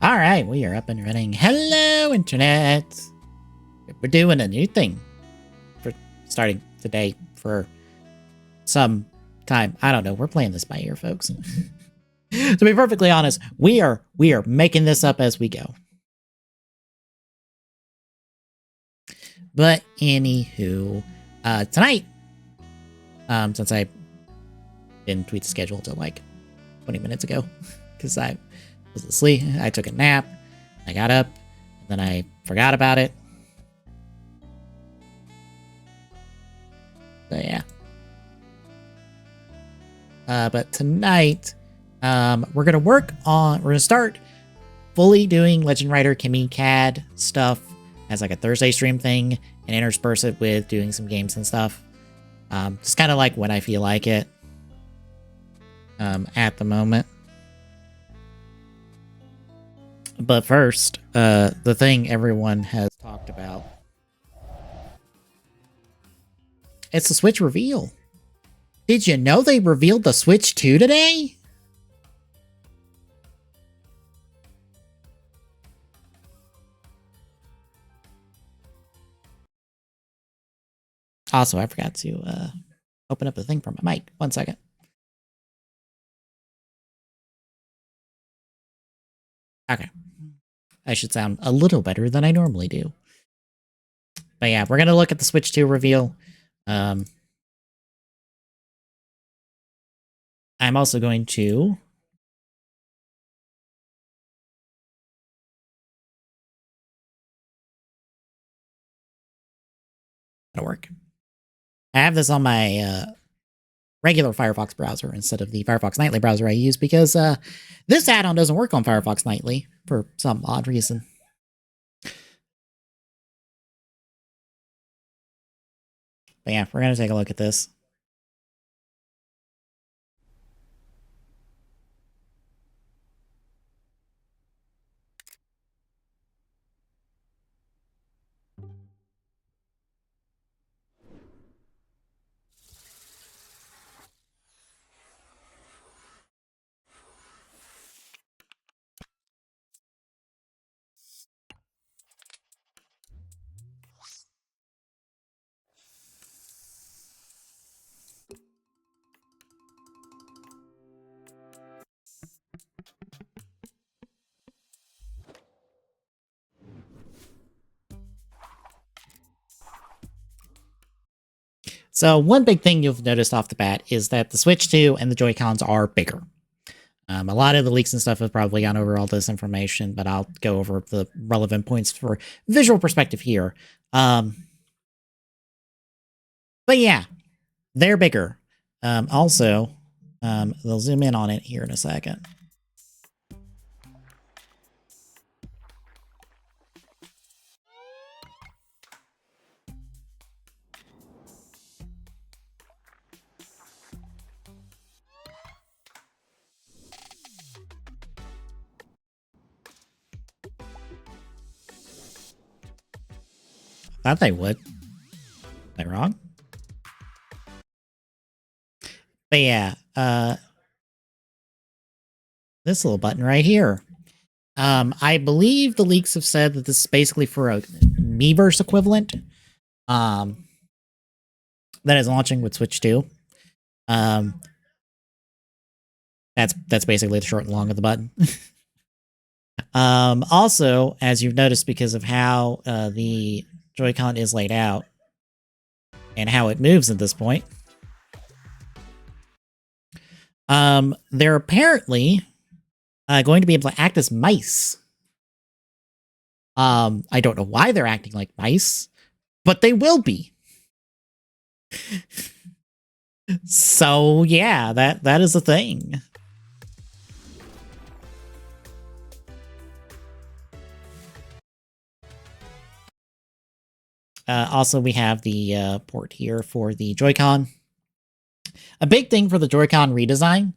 All right, we are up and running. Hello, Internet. We're doing a new thing for starting today for some time. I don't know. We're playing this by ear, folks. To be perfectly honest, we are making this up as we go. But anywho, tonight, since I didn't tweet the schedule until like 20 minutes ago, because I was asleep, I took a nap, I got up, and then I forgot about it. So yeah. But tonight, we're gonna start fully doing Legend Rider Chemy CAD stuff as like a Thursday stream thing, and intersperse it with doing some games and stuff. Just kind of like when I feel like it. At the moment. But first, the thing everyone has talked about. It's the Switch reveal. Did you know they revealed the Switch 2 today? Also, I forgot to open up the thing for my mic. 1 second. Okay. I should sound a little better than I normally do. But yeah, we're going to look at the Switch 2 reveal. I'm also going to... That'll work. I have this on my regular Firefox browser instead of the Firefox Nightly browser I use because this add-on doesn't work on Firefox Nightly for some odd reason. But yeah, we're going to take a look at this. So one big thing you've noticed off the bat is that the Switch 2 and the Joy-Cons are bigger. A lot of the leaks and stuff have probably gone over all this information, but I'll go over the relevant points for visual perspective here. But yeah, they're bigger. Also, they'll zoom in on it here in a second. Thought they would. Am I wrong? But yeah, this little button right here. I believe the leaks have said that this is basically for a Miiverse equivalent. That is launching with Switch 2. That's basically the short and long of the button. Also, as you've noticed, because of how the Joy-Con is laid out and how it moves at this point, they're apparently going to be able to act as mice. I don't know why they're acting like mice, but they will be. So yeah, that is a thing. Also, we have the port here for the Joy-Con. A big thing for the Joy-Con redesign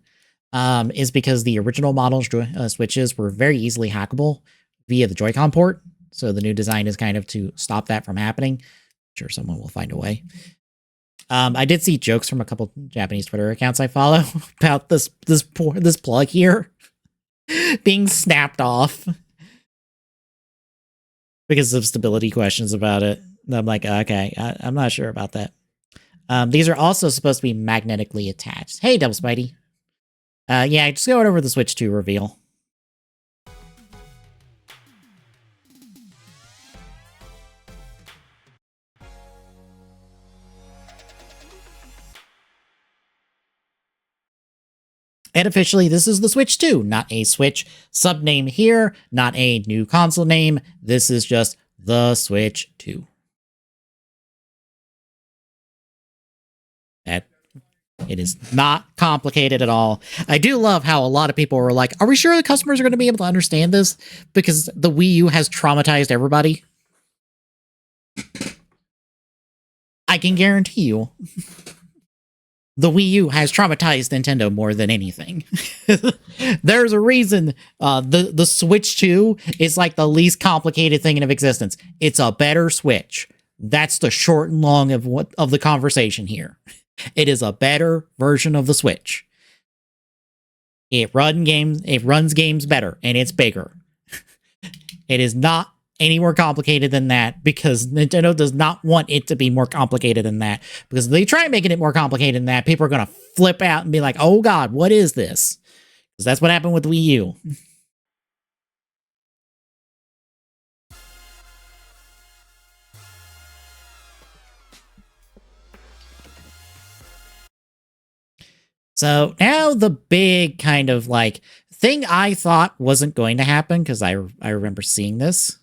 is because the original model switches were very easily hackable via the Joy-Con port. So the new design is kind of to stop that from happening. I'm sure someone will find a way. I did see jokes from a couple Japanese Twitter accounts I follow about this plug here being snapped off because of stability questions about it. And I'm like, okay, I'm not sure about that. These are also supposed to be magnetically attached. Hey, Double Spidey. Yeah, just going over the Switch 2 reveal. And officially, this is the Switch 2, not a Switch subname here, not a new console name. This is just the Switch 2. It is not complicated at all. I do love how a lot of people were like, are we sure the customers are going to be able to understand this? Because the Wii U has traumatized everybody. I can guarantee you. The Wii U has traumatized Nintendo more than anything. There's a reason the Switch 2 is like the least complicated thing in existence. It's a better Switch. That's the short and long of the conversation here. It is a better version of the Switch. It runs games better, and it's bigger. It is not any more complicated than that because Nintendo does not want it to be more complicated than that. Because if they try making it more complicated than that, people are going to flip out and be like, oh god, what is this? Because that's what happened with Wii U. So now the big kind of like thing I thought wasn't going to happen, because I remember seeing this.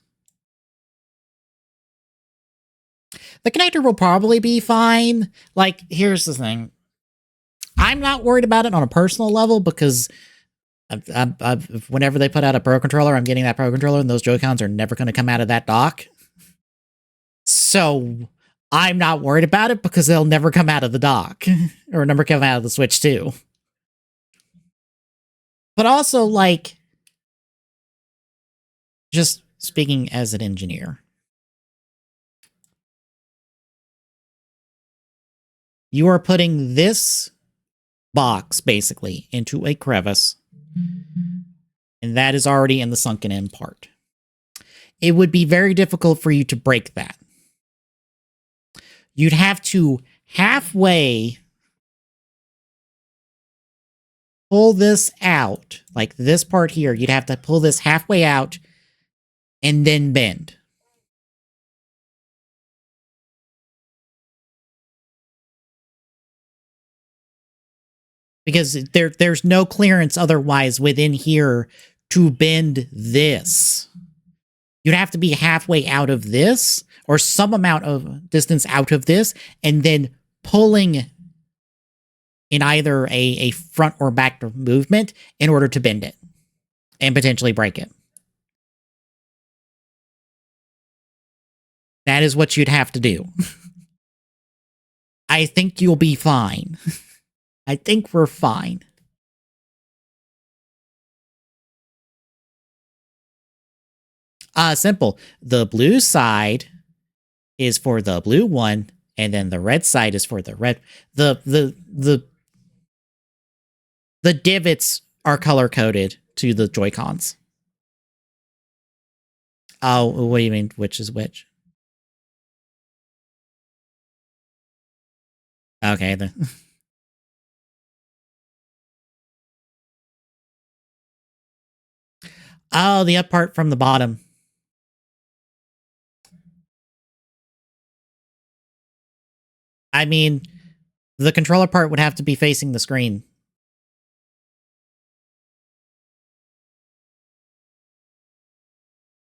The connector will probably be fine. Like, here's the thing. I'm not worried about it on a personal level because whenever they put out a Pro Controller, I'm getting that Pro Controller and those Joy-Cons are never going to come out of that dock. So I'm not worried about it because they'll never come out of the dock or never come out of the Switch 2. But also, like, just speaking as an engineer, you are putting this box basically into a crevice, and that is already in the sunken in part. It would be very difficult for you to break that. You'd have to halfway pull this out, like this part here, you'd have to pull this halfway out and then bend. Because there's no clearance otherwise within here to bend this. You'd have to be halfway out of this, or some amount of distance out of this, and then pulling in either a front or back movement in order to bend it and potentially break it. That is what you'd have to do. I think you'll be fine. I think we're fine. Simple. The blue side is for the blue one, and then the red side is for the red. The divots are color coded to the Joy-Cons. Oh, what do you mean? Which is which? Okay. Oh, the up part from the bottom. I mean, the controller part would have to be facing the screen.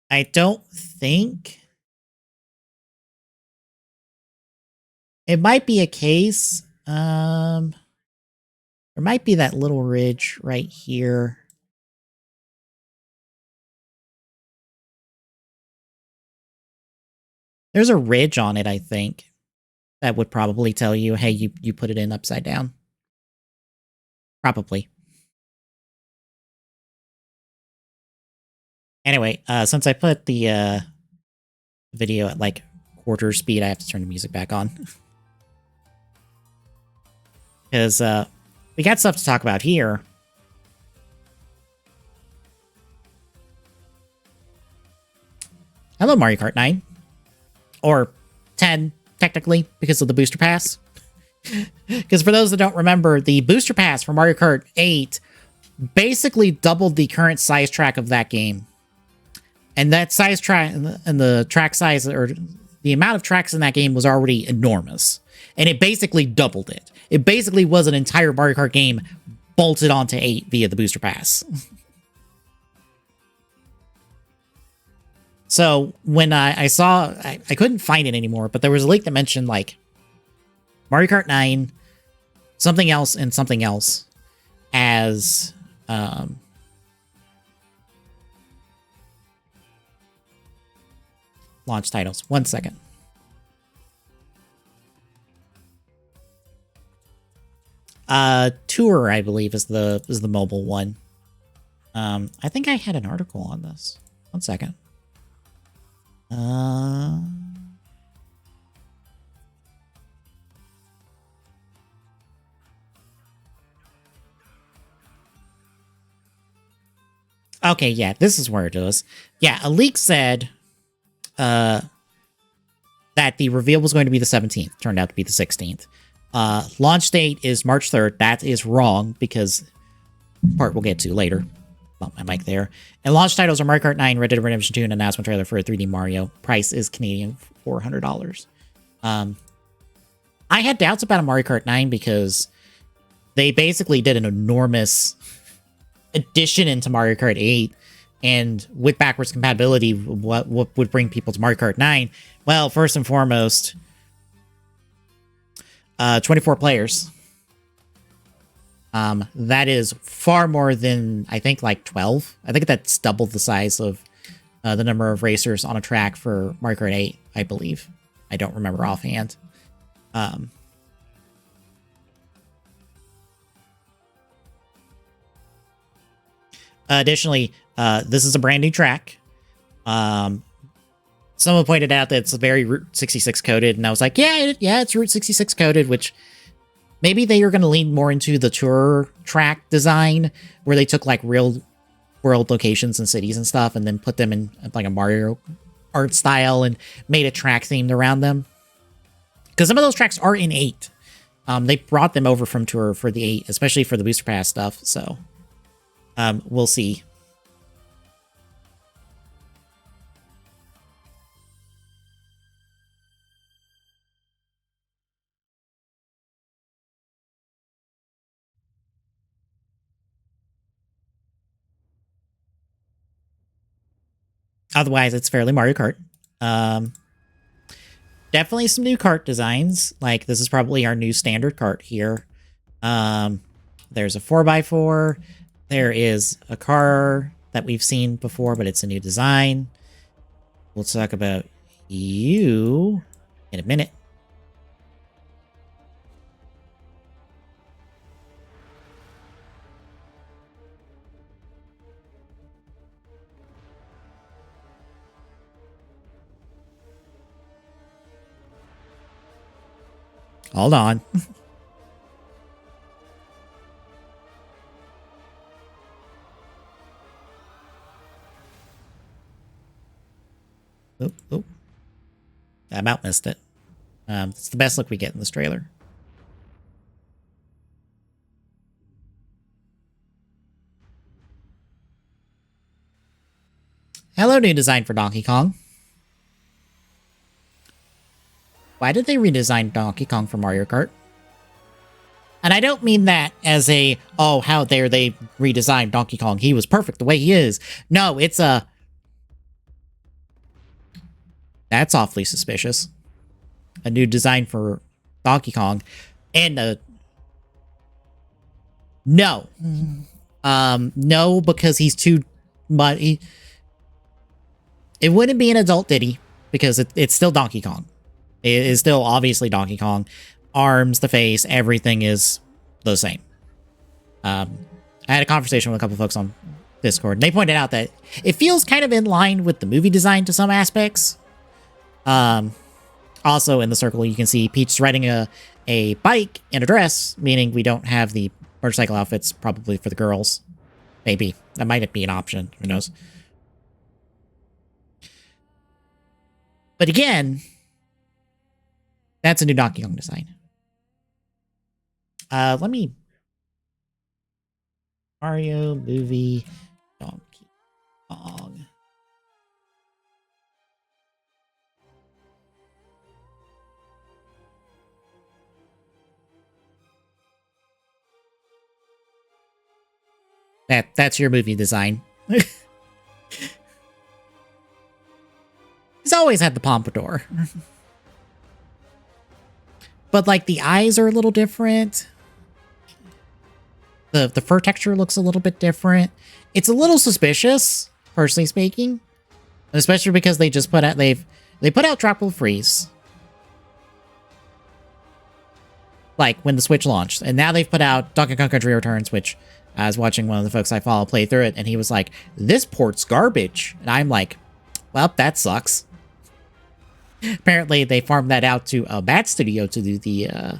I don't think. It might be a case. There might be that little ridge right here. There's a ridge on it, I think. That would probably tell you, hey, you put it in upside down. Probably. Anyway, since I put the video at like quarter speed, I have to turn the music back on. Because we got stuff to talk about here. Hello, Mario Kart 9. Or 10, technically, because of the booster pass. Because for those that don't remember, the booster pass for Mario Kart 8 basically doubled the current size track of that game. And that size track, and the track size, or the amount of tracks in that game was already enormous. And it basically doubled it. It basically was an entire Mario Kart game bolted onto 8 via the booster pass. So when I saw, I couldn't find it anymore, but there was a link that mentioned like Mario Kart 9, something else, and something else as launch titles. 1 second. Tour, I believe, is the mobile one. I think I had an article on this. 1 second. Okay, yeah, this is where it is. Yeah, a leak said that the reveal was going to be the 17th. Turned out to be the 16th. Launch date is March 3rd. That is wrong because part we'll get to later. Bump my mic there. And launch titles are Mario Kart 9, Red Dead Redemption 2, and announcement trailer for a 3D Mario. Price is Canadian $400. I had doubts about a Mario Kart 9 because they basically did an enormous addition into Mario Kart 8, and with backwards compatibility, what would bring people to Mario Kart 9? Well, first and foremost, 24 players. That is far more than, I think, like 12. I think that's double the size of the number of racers on a track for Mario Kart 8, I believe. I don't remember offhand. Additionally, this is a brand new track. Someone pointed out that it's very Route 66 coded, and I was like, yeah, it's Route 66 coded, which maybe they are going to lean more into the tour track design, where they took like real world locations and cities and stuff, and then put them in like a Mario art style and made a track themed around them. Because some of those tracks are in 8. They brought them over from tour for the 8, especially for the booster pass stuff. So we'll see. Otherwise, it's fairly Mario Kart. Definitely some new kart designs. Like, this is probably our new standard kart here. There's a 4x4. There is a car that we've seen before, but it's a new design. We'll talk about you in a minute. Hold on. Oh, oh. I about missed it. It's the best look we get in this trailer. Hello, new design for Donkey Kong. Why did they redesign Donkey Kong for Mario Kart? And I don't mean that as a, oh, how dare they redesign Donkey Kong. He was perfect the way he is. No, it's a... That's awfully suspicious. A new design for Donkey Kong. And a... No. No, because he's too... It wouldn't be an adult Diddy, because it's still Donkey Kong. It is still obviously Donkey Kong. Arms, the face, everything is the same. I had a conversation with a couple folks on Discord, and they pointed out that it feels kind of in line with the movie design to some aspects. Also, in the circle, you can see Peach riding a bike in a dress, meaning we don't have the motorcycle outfits, probably for the girls. Maybe. That might be an option. Who knows? But again, that's a new Donkey Kong design. Let me... Mario movie Donkey Kong. That's your movie design. He's always had the pompadour. But, like, the eyes are a little different. The fur texture looks a little bit different. It's a little suspicious, personally speaking. Especially because they just put out... They put out Tropical Freeze. Like, when the Switch launched. And now they've put out Donkey Kong Country Returns, which... I was watching one of the folks I follow play through it, and he was like, this port's garbage. And I'm like, well, that sucks. Apparently, they farmed that out to a Bat Studio to do the,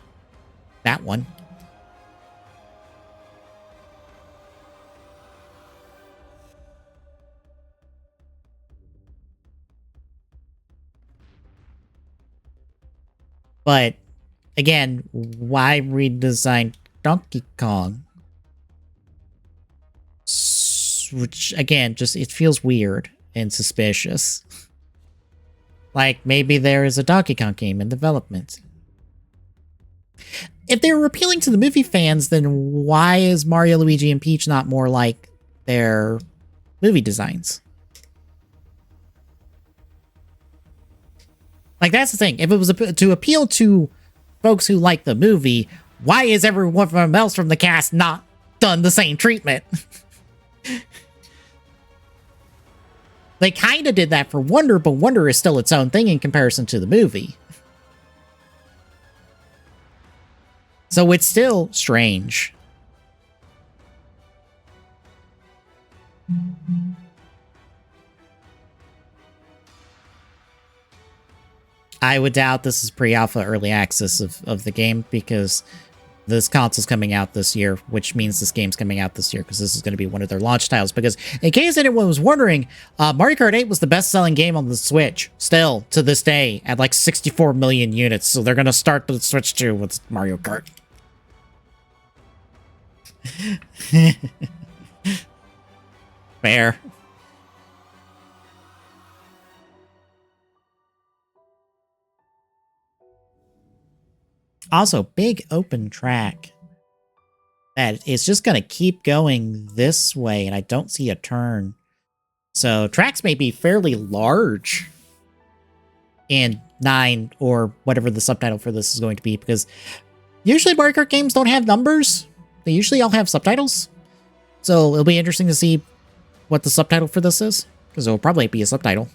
that one. But, again, why redesign Donkey Kong? Which, again, just, it feels weird and suspicious. Like, maybe there is a Donkey Kong game in development. If they were appealing to the movie fans, then why is Mario, Luigi, and Peach not more like their movie designs? Like, that's the thing. If it was to appeal to folks who like the movie, why is everyone else from the cast not done the same treatment? They kind of did that for Wonder, but Wonder is still its own thing in comparison to the movie. So it's still strange. I would doubt this is pre-alpha early access of the game, because this console's coming out this year, which means this game's coming out this year, because this is going to be one of their launch titles. Because in case anyone was wondering, Mario Kart 8 was the best-selling game on the Switch, still, to this day, at like 64 million units. So they're going to start the Switch 2 with Mario Kart. Fair. Also, big open track that is just going to keep going this way, and I don't see a turn. So tracks may be fairly large in 9, or whatever the subtitle for this is going to be, because usually Mario Kart games don't have numbers. They usually all have subtitles. So it'll be interesting to see what the subtitle for this is, because it'll probably be a subtitle.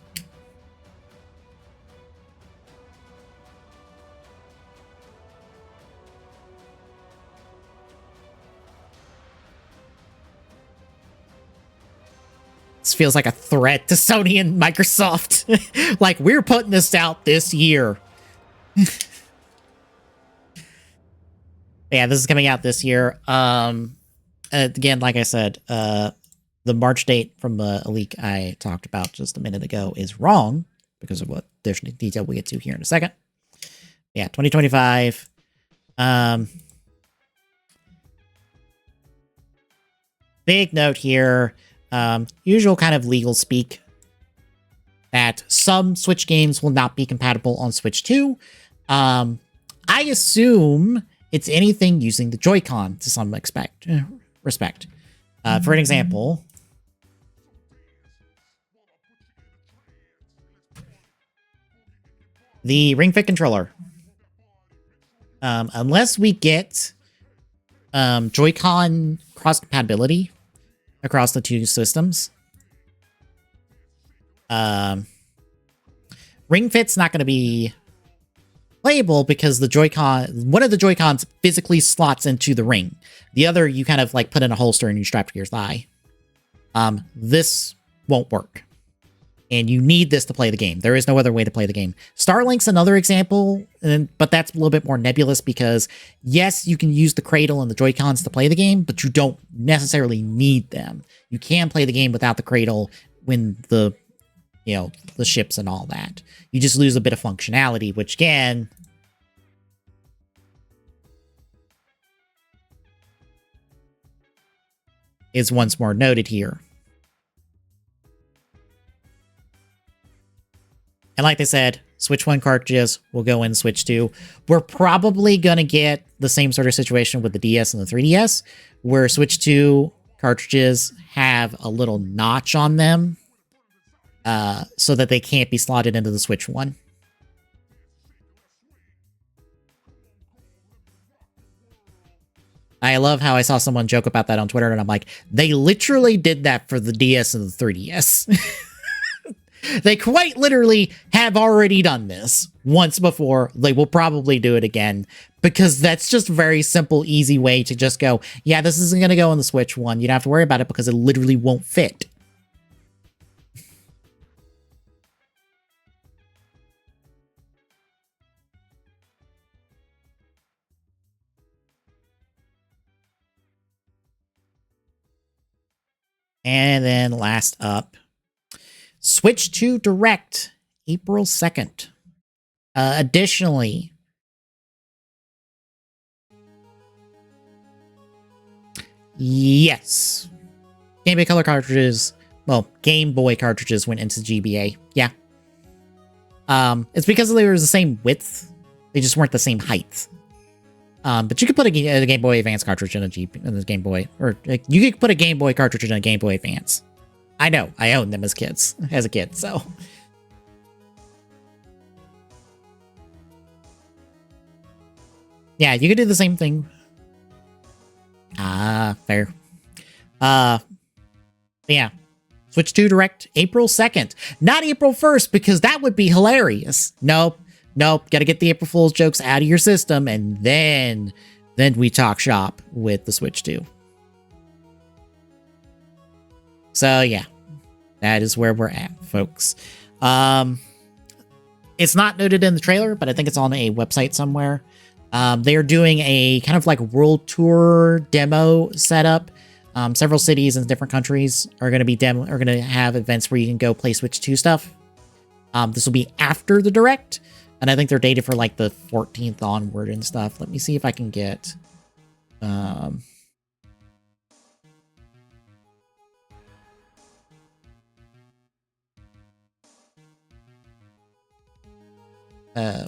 This feels like a threat to Sony and Microsoft. Like, we're putting this out this year. Yeah, this is coming out this year. Again, like I said, the March date from the leak I talked about just a minute ago is wrong. because of what there's detail we'll get to here in a second. Yeah, 2025. Big note here. Usual kind of legal speak that some Switch games will not be compatible on Switch 2. I assume it's anything using the Joy-Con to some respect. For an example, the Ring Fit controller. Unless we get Joy-Con cross-compatibility across the two systems, Ring Fit's not going to be playable because the Joy-Con, one of the Joy-Cons physically slots into the ring. The other, you kind of like put in a holster and you strap to your thigh. This won't work. And you need this to play the game. There is no other way to play the game. Starlink's another example, but that's a little bit more nebulous because, yes, you can use the Cradle and the Joy-Cons to play the game, but you don't necessarily need them. You can play the game without the Cradle when the, the ships and all that. You just lose a bit of functionality, which, again, is once more noted here. And like I said, Switch 1 cartridges will go in Switch 2. We're probably going to get the same sort of situation with the DS and the 3DS, where Switch 2 cartridges have a little notch on them so that they can't be slotted into the Switch 1. I love how I saw someone joke about that on Twitter, and I'm like, they literally did that for the DS and the 3DS. They quite literally have already done this once before. They will probably do it again because that's just a very simple, easy way to just go, yeah, this isn't going to go in the Switch 1. You don't have to worry about it because it literally won't fit. And then last up, Switch 2 Direct, April 2nd. Additionally, yes, Game Boy Color cartridges, well, Game Boy cartridges went into GBA. Yeah. It's because they were the same width. They just weren't the same height. But you could put a Game Boy Advance cartridge in a Game Boy, or you could put a Game Boy cartridge in a Game Boy Advance. I know, I owned them as a kid, so. Yeah, you could do the same thing. Fair. Yeah. Switch 2 Direct, April 2nd. Not April 1st, because that would be hilarious. Nope. Gotta get the April Fool's jokes out of your system, and then we talk shop with the Switch 2. So, yeah. That is where we're at, folks. It's not noted in the trailer, but I think it's on a website somewhere. They are doing a kind of like world tour demo setup. Several cities in different countries are going to have events where you can go play Switch 2 stuff. This will be after the Direct, and I think they're dated for like the 14th onward and stuff. Let me see if I can get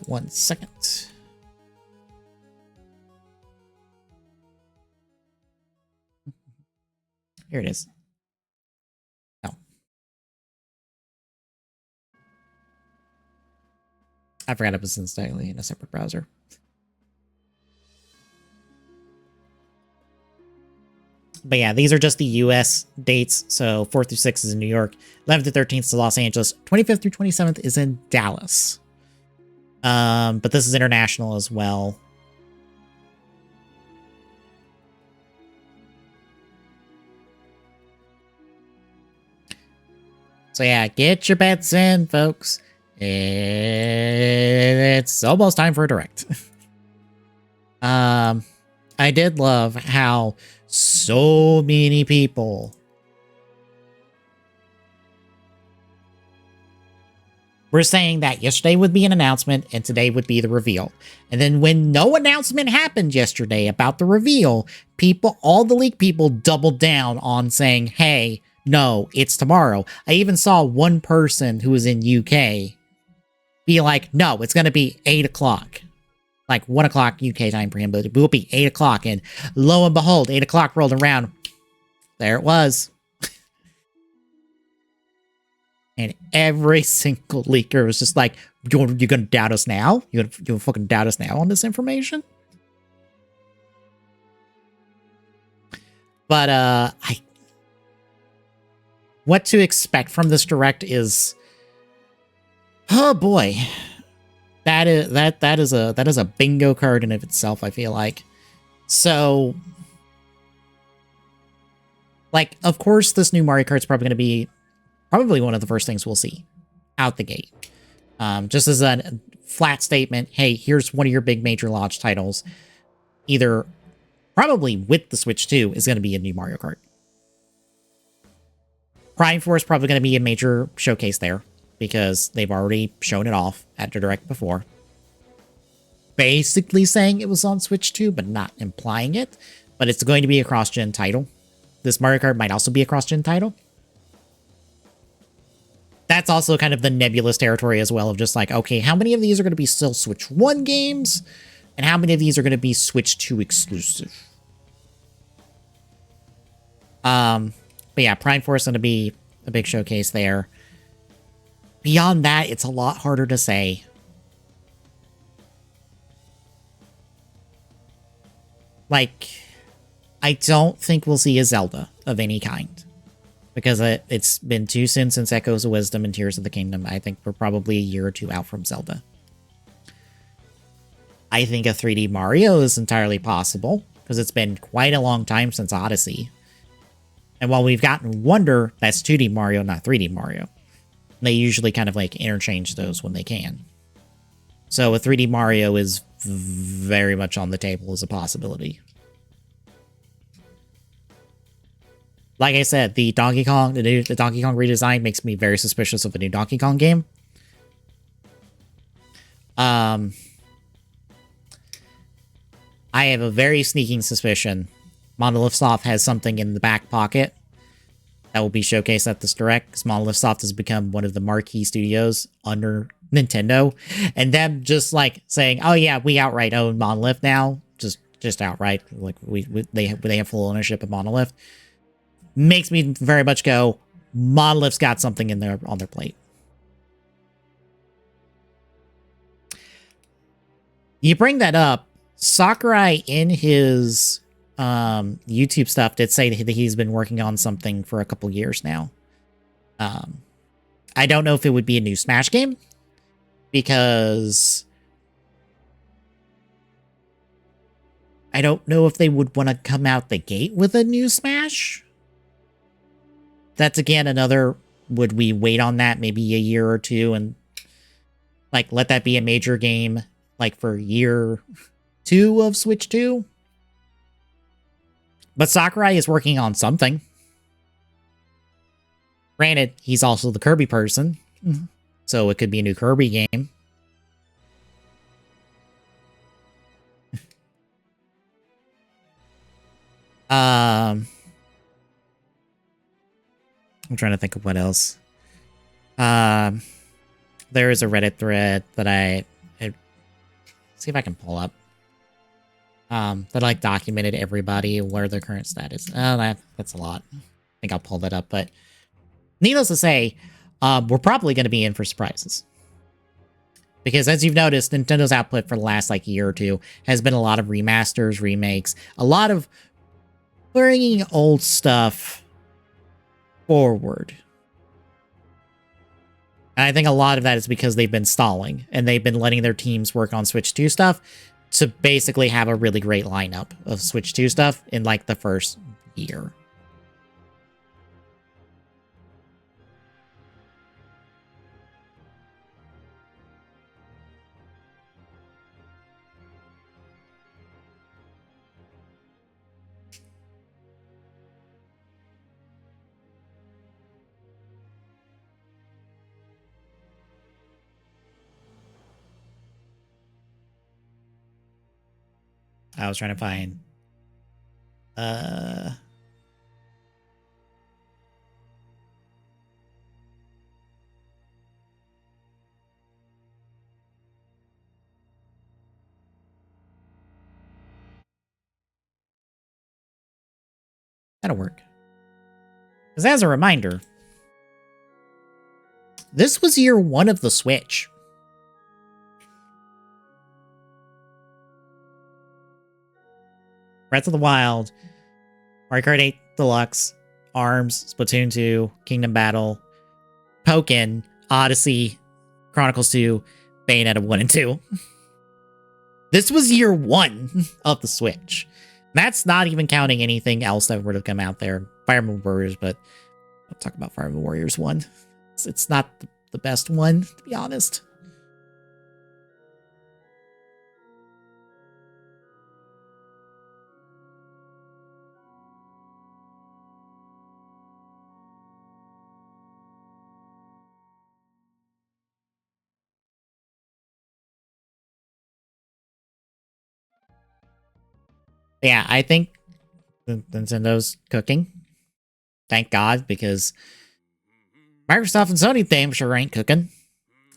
one second. Here it is. No. I forgot it was instantly in a separate browser. But yeah, these are just the US dates. So 4th through 6th is in New York. 11th to 13th is Los Angeles. 25th through 27th is in Dallas. But this is international as well. So yeah, get your bets in, folks. It's almost time for a Direct. I did love how so many people We're saying that yesterday would be an announcement and today would be the reveal. And then when no announcement happened yesterday about the reveal, all the leak people doubled down on saying, hey, no, it's tomorrow. I even saw one person who was in UK be like, no, it's going to be 8 o'clock. Like 1 o'clock UK time for him, but it will be 8 o'clock. And lo and behold, 8 o'clock rolled around. There it was. And every single leaker was just like, you're going to doubt us now? You're going to fucking doubt us now on this information? But, what to expect from this direct is, oh boy, that is a bingo card in of itself, I feel like. So, like, of course, this new Mario Kart's probably going to be one of the first things we'll see out the gate. Just as a flat statement, hey, here's one of your big major launch titles. Either, probably with the Switch 2, is going to be a new Mario Kart. Prime Force probably going to be a major showcase there, because they've already shown it off at the Direct before. Basically saying it was on Switch 2, but not implying it. But it's going to be a cross-gen title. This Mario Kart might also be a cross-gen title. That's also kind of the nebulous territory as well of just like, okay, how many of these are going to be still Switch 1 games? And how many of these are going to be Switch 2 exclusive? But yeah, Prime Force is going to be a big showcase there. Beyond that, it's a lot harder to say. Like, I don't think we'll see a Zelda of any kind. Because it's been too soon since Echoes of Wisdom and Tears of the Kingdom. I think we're probably a year or two out from Zelda. I think a 3D Mario is entirely possible, because it's been quite a long time since Odyssey. And while we've gotten Wonder, that's 2D Mario, not 3D Mario. They usually kind of like interchange those when they can. So a 3D Mario is very much on the table as a possibility. Like I said, the Donkey Kong redesign makes me very suspicious of the new Donkey Kong game. I have a very sneaking suspicion Monolith Soft has something in the back pocket that will be showcased at this Direct, because Monolith Soft has become one of the marquee studios under Nintendo, and them just like saying, "Oh yeah, we outright own Monolith now," just outright, like they have full ownership of Monolith. Makes me very much go, Monolith's got something in there on their plate. You bring that up, Sakurai in his YouTube stuff did say that he's been working on something for a couple years now. I don't know if it would be a new Smash game, because I don't know if they would want to come out the gate with a new Smash. That's again another, would we wait on that maybe a year or two and like let that be a major game like for year 2 of Switch 2? But Sakurai is working on something. Granted, he's also the Kirby person, so it could be a new Kirby game. I'm trying to think of what else. There is a Reddit thread that I see if I can pull up. That like documented everybody where their current status. Oh, that's a lot. I think I'll pull that up. But needless to say, we're probably going to be in for surprises. Because as you've noticed, Nintendo's output for the last like year or two has been a lot of remasters, remakes, a lot of bringing old stuff forward. And I think a lot of that is because they've been stalling and they've been letting their teams work on Switch 2 stuff to basically have a really great lineup of Switch 2 stuff in like the first year. I was trying to find. That'll work. Because as a reminder, this was year 1 of the Switch. Breath of the Wild, Mario Kart 8 Deluxe, ARMS, Splatoon 2, Kingdom Battle, Pokken, Odyssey, Chronicles 2, Bayonetta 1 and 2. This was year 1 of the Switch. That's not even counting anything else that would have come out there. Fire Emblem Warriors, but I'll talk about Fire Emblem Warriors 1. It's not the best one, to be honest. Yeah, I think Nintendo's cooking. Thank God, because Microsoft and Sony, damn sure ain't cooking.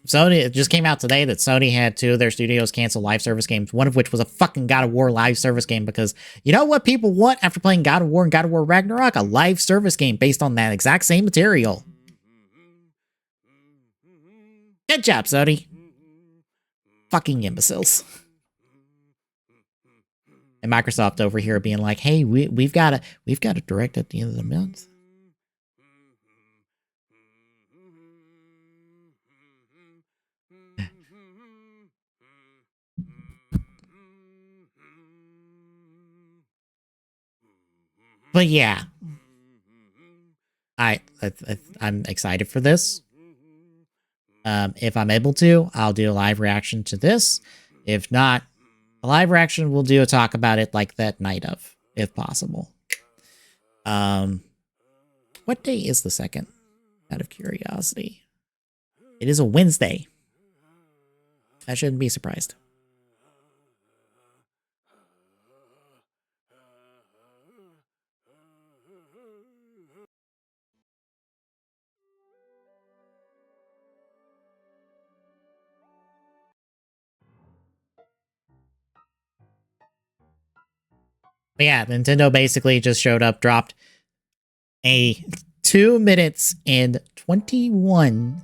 Sony, it just came out today that Sony had 2 of their studios cancel live service games, one of which was a fucking God of War live service game, because you know what people want after playing God of War and God of War Ragnarok? A live service game based on that exact same material. Good job, Sony. Fucking imbeciles. And Microsoft over here being like, hey, we've got a direct at the end of the month. But yeah, I'm excited for this. If I'm able to, I'll do a live reaction to this. If not, a live reaction, we'll do a talk about it like that night of, if possible. What day is the 2nd? Out of curiosity. It is a Wednesday. I shouldn't be surprised. But yeah, Nintendo basically just showed up, dropped a 2 minutes and 21,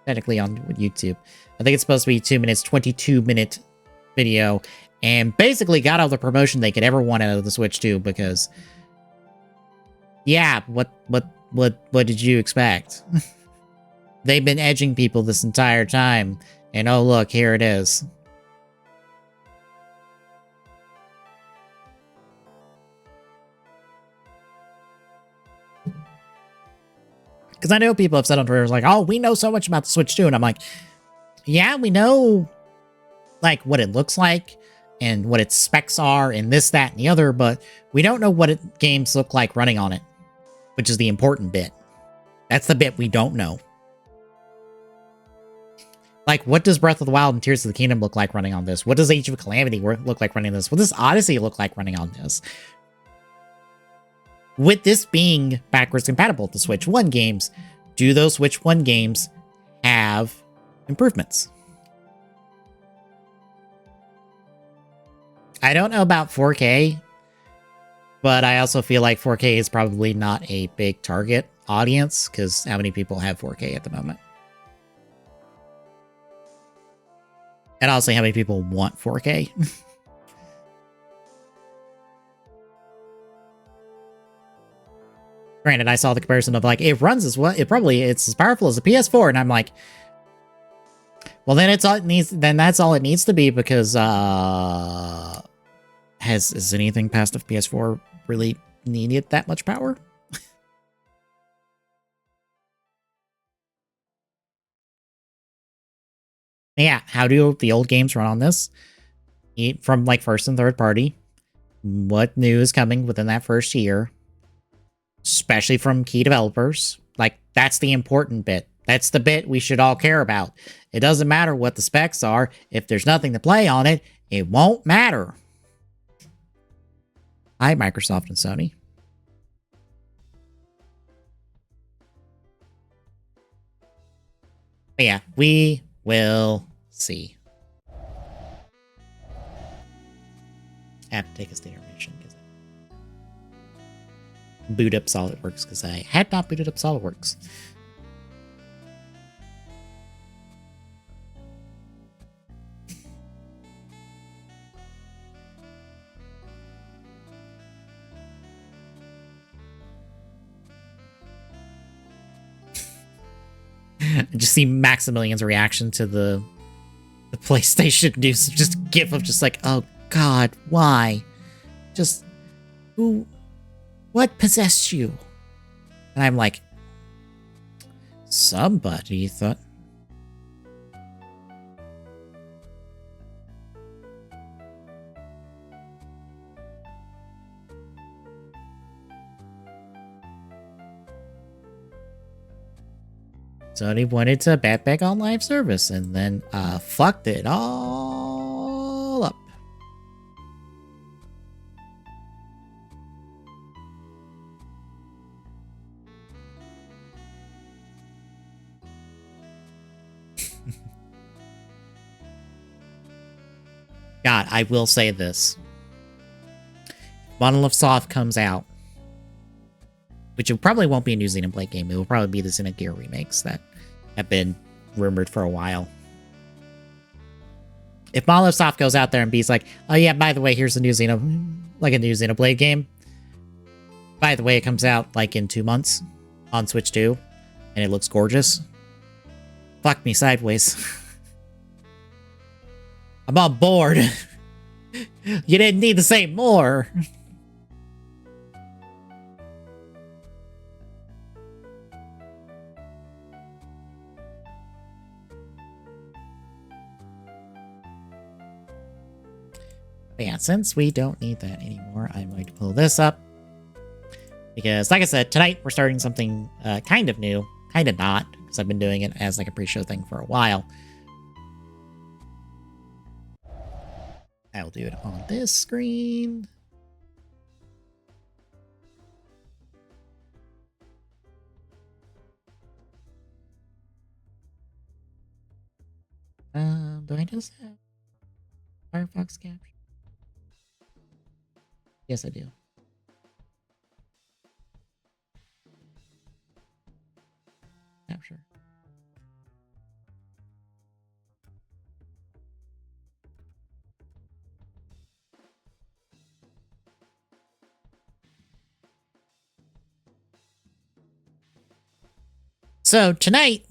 technically on YouTube. I think it's supposed to be 2 minutes, 22-minute video, and basically got all the promotion they could ever want out of the Switch 2, because yeah, what did you expect? They've been edging people this entire time, and oh look, here it is. Because I know people have said on Twitter, like, oh, we know so much about the Switch 2. And I'm like, yeah, we know, like, what it looks like and what its specs are and this, that, and the other, but we don't know what games look like running on it, which is the important bit. That's the bit we don't know. Like, what does Breath of the Wild and Tears of the Kingdom look like running on this? What does Age of Calamity look like running on this? What does Odyssey look like running on this? With this being backwards compatible to Switch 1 games, do those Switch 1 games have improvements? I don't know about 4K, but I also feel like 4K is probably not a big target audience, because how many people have 4K at the moment? And also, how many people want 4K? Granted, I saw the comparison of like, it runs as well, it's as powerful as a PS4, and I'm like, well, then it's all it needs. Then that's all it needs to be, because has anything past a PS4 really needed that much power? Yeah, how do the old games run on this? From like first and third party, what new is coming within that first year? Especially from key developers. Like, that's the important bit. That's the bit we should all care about. It doesn't matter what the specs are. If there's nothing to play on it, it won't matter. Hi, Microsoft and Sony. But yeah, we will see. I have to take a state information because I boot up SolidWorks because I had not booted up SolidWorks. I just see Maximilian's reaction to the PlayStation news. Just gif of just like, oh God, why? Just what possessed you? And I'm like, somebody thought. Sony wanted to bat back on live service and then fucked it all up. God, I will say this. Monolith Soft comes out, which it probably won't be a New Xenoblade game. It will probably be the Xenogear remakes that have been rumored for a while. If Monolith Soft goes out there and be like, oh yeah, by the way, here's a new Xenoblade game. By the way, it comes out like in 2 months on Switch 2, and it looks gorgeous. Fuck me sideways. I'm on board. You didn't need to say more. But yeah, since we don't need that anymore, I'm going to pull this up. Because, like I said, tonight we're starting something kind of new. Kind of not, because I've been doing it as like a pre-show thing for a while. I'll do it on this screen. Do I just have Firefox capture? Yes, I do. Capture. So tonight,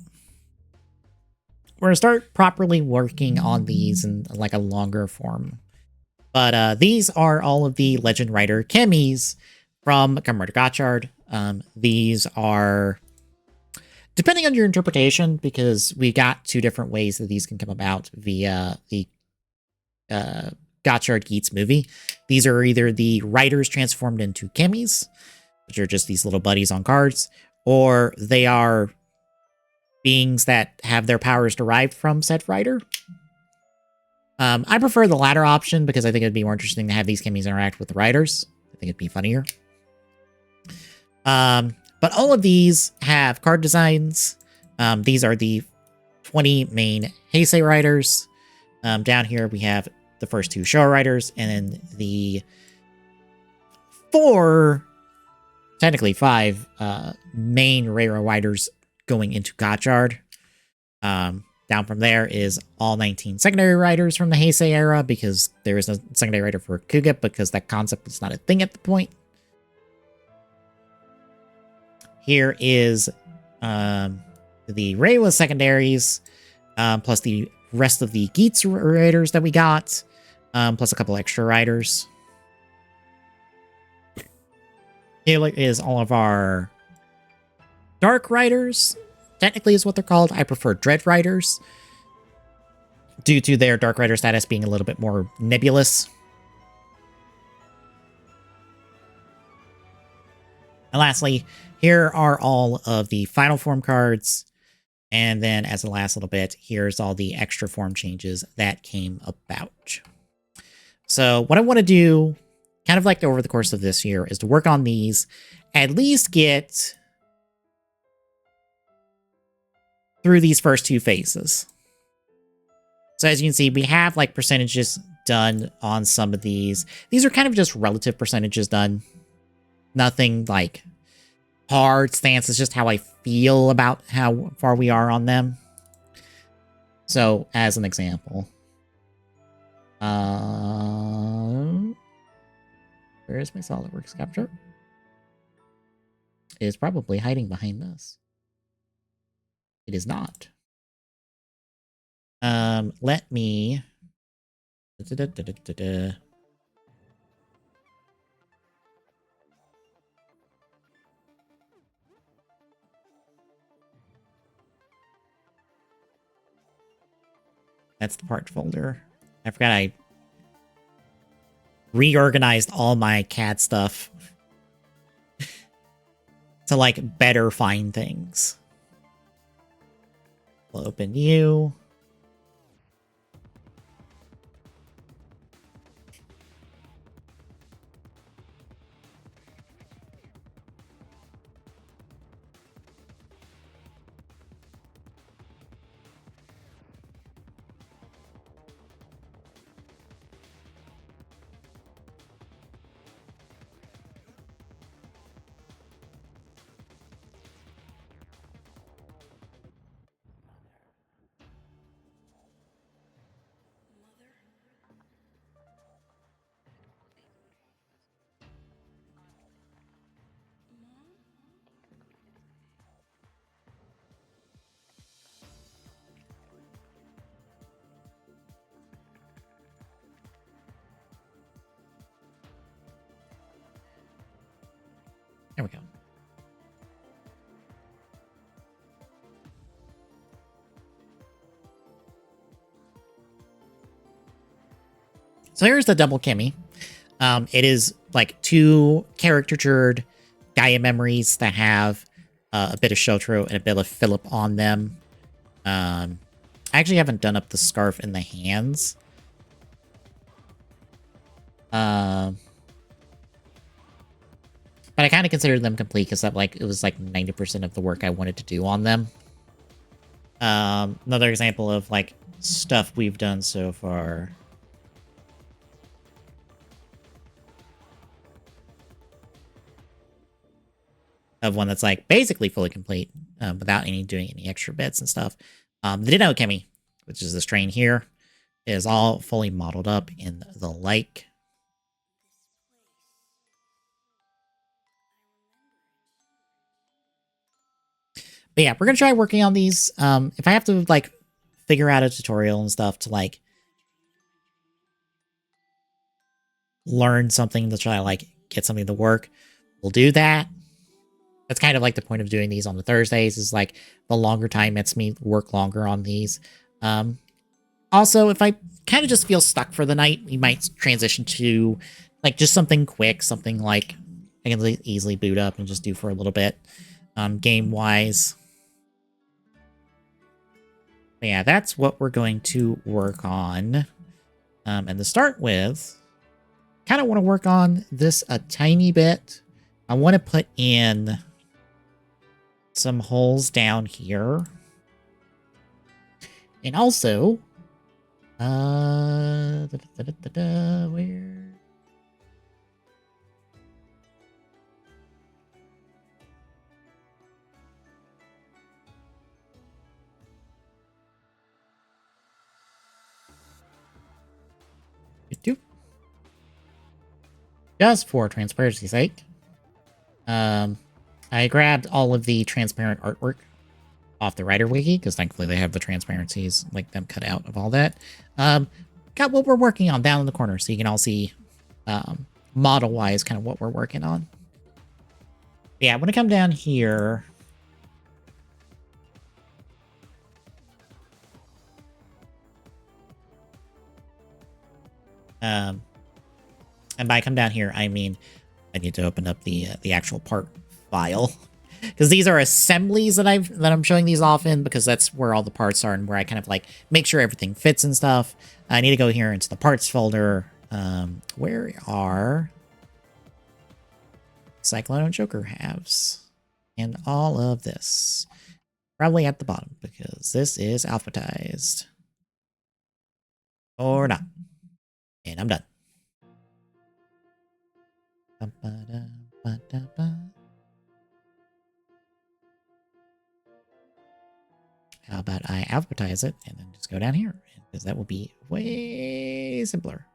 we're going to start properly working on these in like a longer form. But these are all of the Legend Rider Chemies from Kamen Rider Gotchard. These are, depending on your interpretation, because we got 2 different ways that these can come about via the Gotchard Geats movie. These are either the Riders transformed into Chemies, which are just these little buddies on cards, or they are beings that have their powers derived from said Rider. I prefer the latter option because I think it'd be more interesting to have these Chemies interact with the Riders. I think it'd be funnier. But all of these have card designs. These are the 20 main Heisei Riders. Down here we have the first 2 Showa Riders, and then the 4, technically 5, main Reira Riders going into Gotchard. Down from there is all 19 secondary riders from the Heisei era, because there is no secondary rider for Kuga, because that concept was not a thing at the point. Here is the Reiwa secondaries, plus the rest of the Geats riders that we got, plus a couple extra riders. Here is all of our Dark Riders, technically is what they're called. I prefer Dread Riders, due to their Dark Rider status being a little bit more nebulous. And lastly, here are all of the final form cards. And then as the last little bit, here's all the extra form changes that came about. So what I want to do kind of like over the course of this year, is to work on these, at least get through these first 2 phases. So as you can see, we have like percentages done on some of these. These are kind of just relative percentages done. Nothing like hard stance. It's just how I feel about how far we are on them. So as an example, where is my SolidWorks capture? It is probably hiding behind this. It is not. Let me... That's the part folder. I forgot I reorganized all my CAD stuff to, like, better find things. We'll open you. There we go. So here's the double Chemy. It is like 2 caricatured Gaia memories that have a bit of Shotro and a bit of Philip on them. I actually haven't done up the scarf in the hands. But I kind of considered them complete because that it was like 90% of the work I wanted to do on them. Another example of like stuff we've done so far. Of one that's like basically fully complete without doing any extra bits and stuff. The Ditto Chemy, which is this train here, is all fully modeled up in the like. But yeah, we're going to try working on these. If I have to, like, figure out a tutorial and stuff to, like, learn something to try to, like, get something to work, we'll do that. That's kind of, like, the point of doing these on the Thursdays is, like, the longer time lets me work longer on these. Also, if I kind of just feel stuck for the night, we might transition to, like, just something quick, something, like, I can easily boot up and just do for a little bit, game-wise. But yeah, that's what we're going to work on. And to start with, kind of want to work on this a tiny bit. I want to put in some holes down here. And also, where? Just for transparency's sake, I grabbed all of the transparent artwork off the Rider Wiki, because thankfully they have the transparencies, like them cut out of all that. Got what we're working on down in the corner, so you can all see model-wise kind of what we're working on. Yeah, when I come down here... and by come down here, I mean I need to open up the actual part file, because these are assemblies that I'm showing these off in, because that's where all the parts are and where I kind of like make sure everything fits and stuff. I need to go here into the parts folder. Where are Cyclone and Joker halves. And all of this. Probably at the bottom, because this is alphabetized. Or not. And I'm done. How about I alphabetize it and then just go down here? Because that will be way simpler.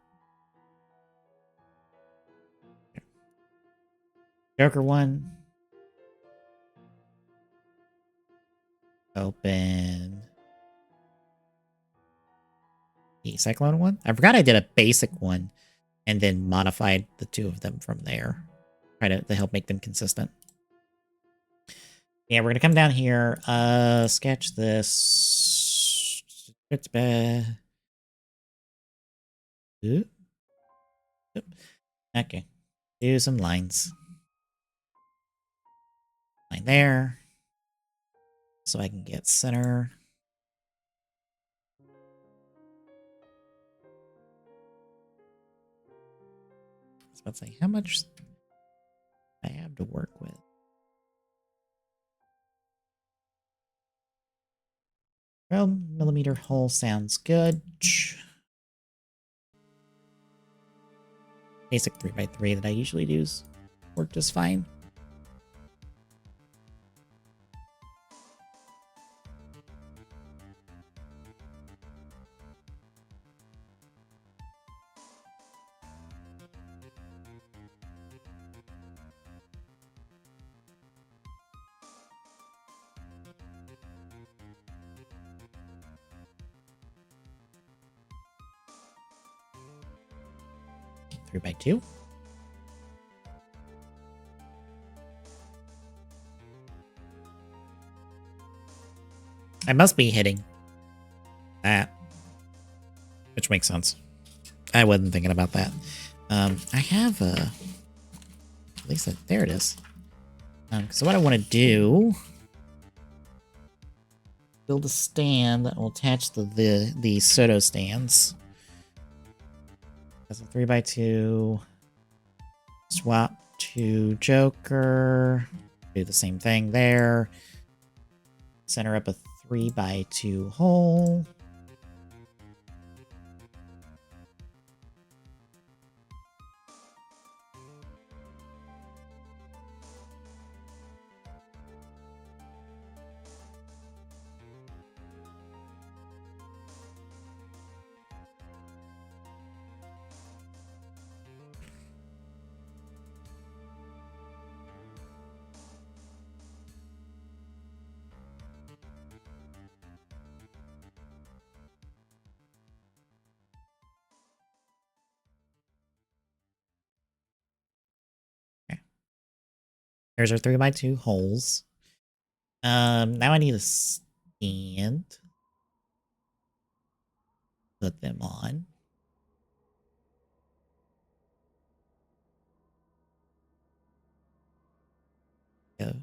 Joker 1. Open. The Cyclone 1. I forgot I did a basic one and then modified the two of them from there. Try to help make them consistent. Yeah, we're going to come down here, sketch this. It's bad. Okay. Do some lines. Line there. So I can get center. I was about to say, how much I have to work with? 12mm hole sounds good. Basic 3x3 that I usually do work just fine. Three by two. I must be hitting that, which makes sense. I wasn't thinking about that. I have a, at least there it is. So what I want to do, build a stand that will attach the Soto stands. That's a 3x2. Swap to Joker. Do the same thing there. Center up a 3x2 hole. There's our 3x2 holes. Now I need a stand. Put them on. Go.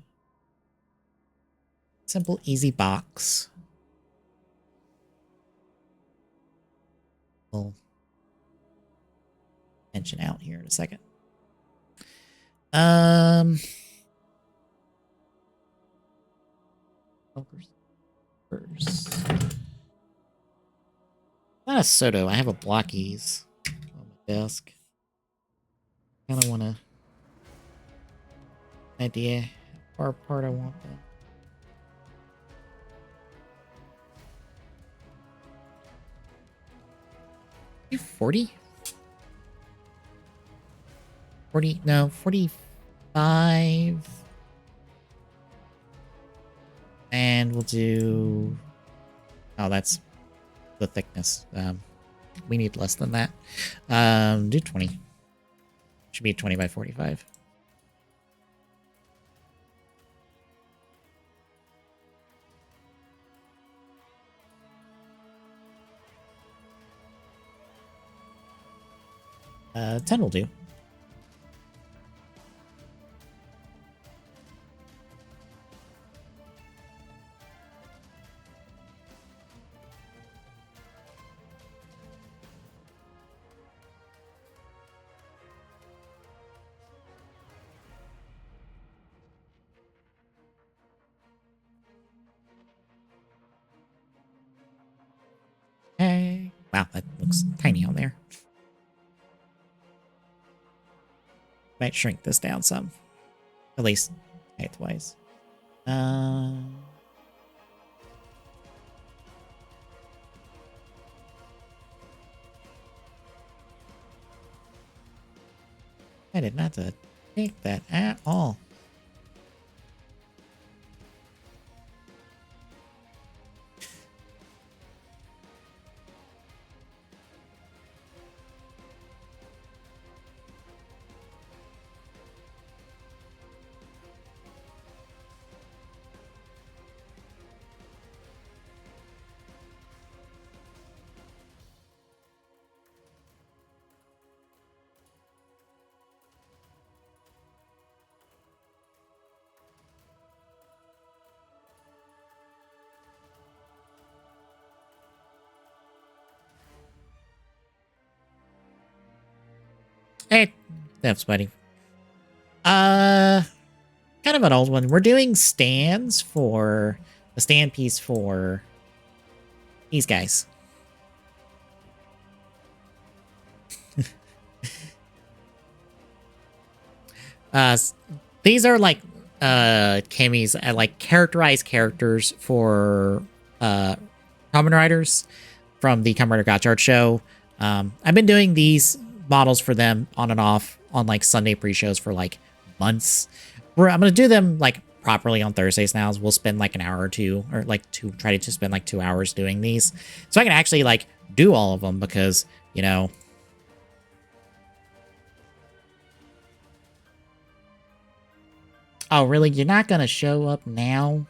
Simple, easy box. We'll mention out here in a second. First. Not a Soto. I have a Blockies on my desk. Kind of want to idea how far apart I want them. You 40? 40? No, 45. And we'll do... Oh, that's the thickness. We need less than that. Do 20. Should be 20 by 45. Uh, 10 will do. Wow, that looks tiny on there. Might shrink this down some. At least height-wise. I did not take that at all. Hey, that's funny. Kind of an old one. We're doing stands for a stand piece for these guys. These are like Chemy's like characterized characters for Kamen Riders from the Kamen Rider Gotcha Art show. I've been doing these models for them on and off on like Sunday pre-shows for like months. I'm gonna do them like properly on Thursdays now. We'll spend like an hour or two, or like try to spend like 2 hours doing these, so I can actually like do all of them because, you know. Oh, really? You're not gonna show up now?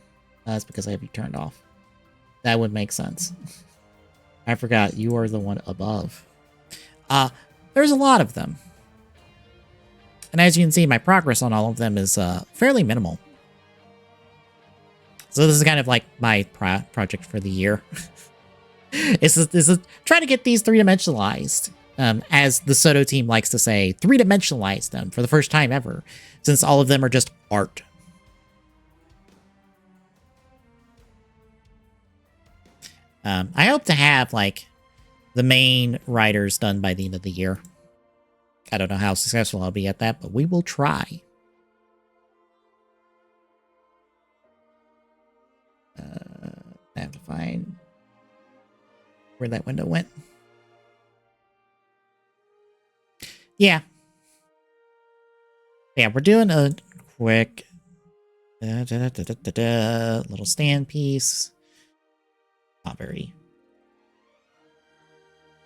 That's because I have you turned off. That would make sense. I forgot you are the one above. There's a lot of them. And as you can see, my progress on all of them is fairly minimal. So this is kind of like my project for the year. is try to get these three-dimensionalized. As the Soto team likes to say, three-dimensionalize them for the first time ever, since all of them are just art. I hope to have, like, the main riders done by the end of the year. I don't know how successful I'll be at that, but we will try. I have to find where that window went. Yeah. Yeah, we're doing a quick little stand piece. Not very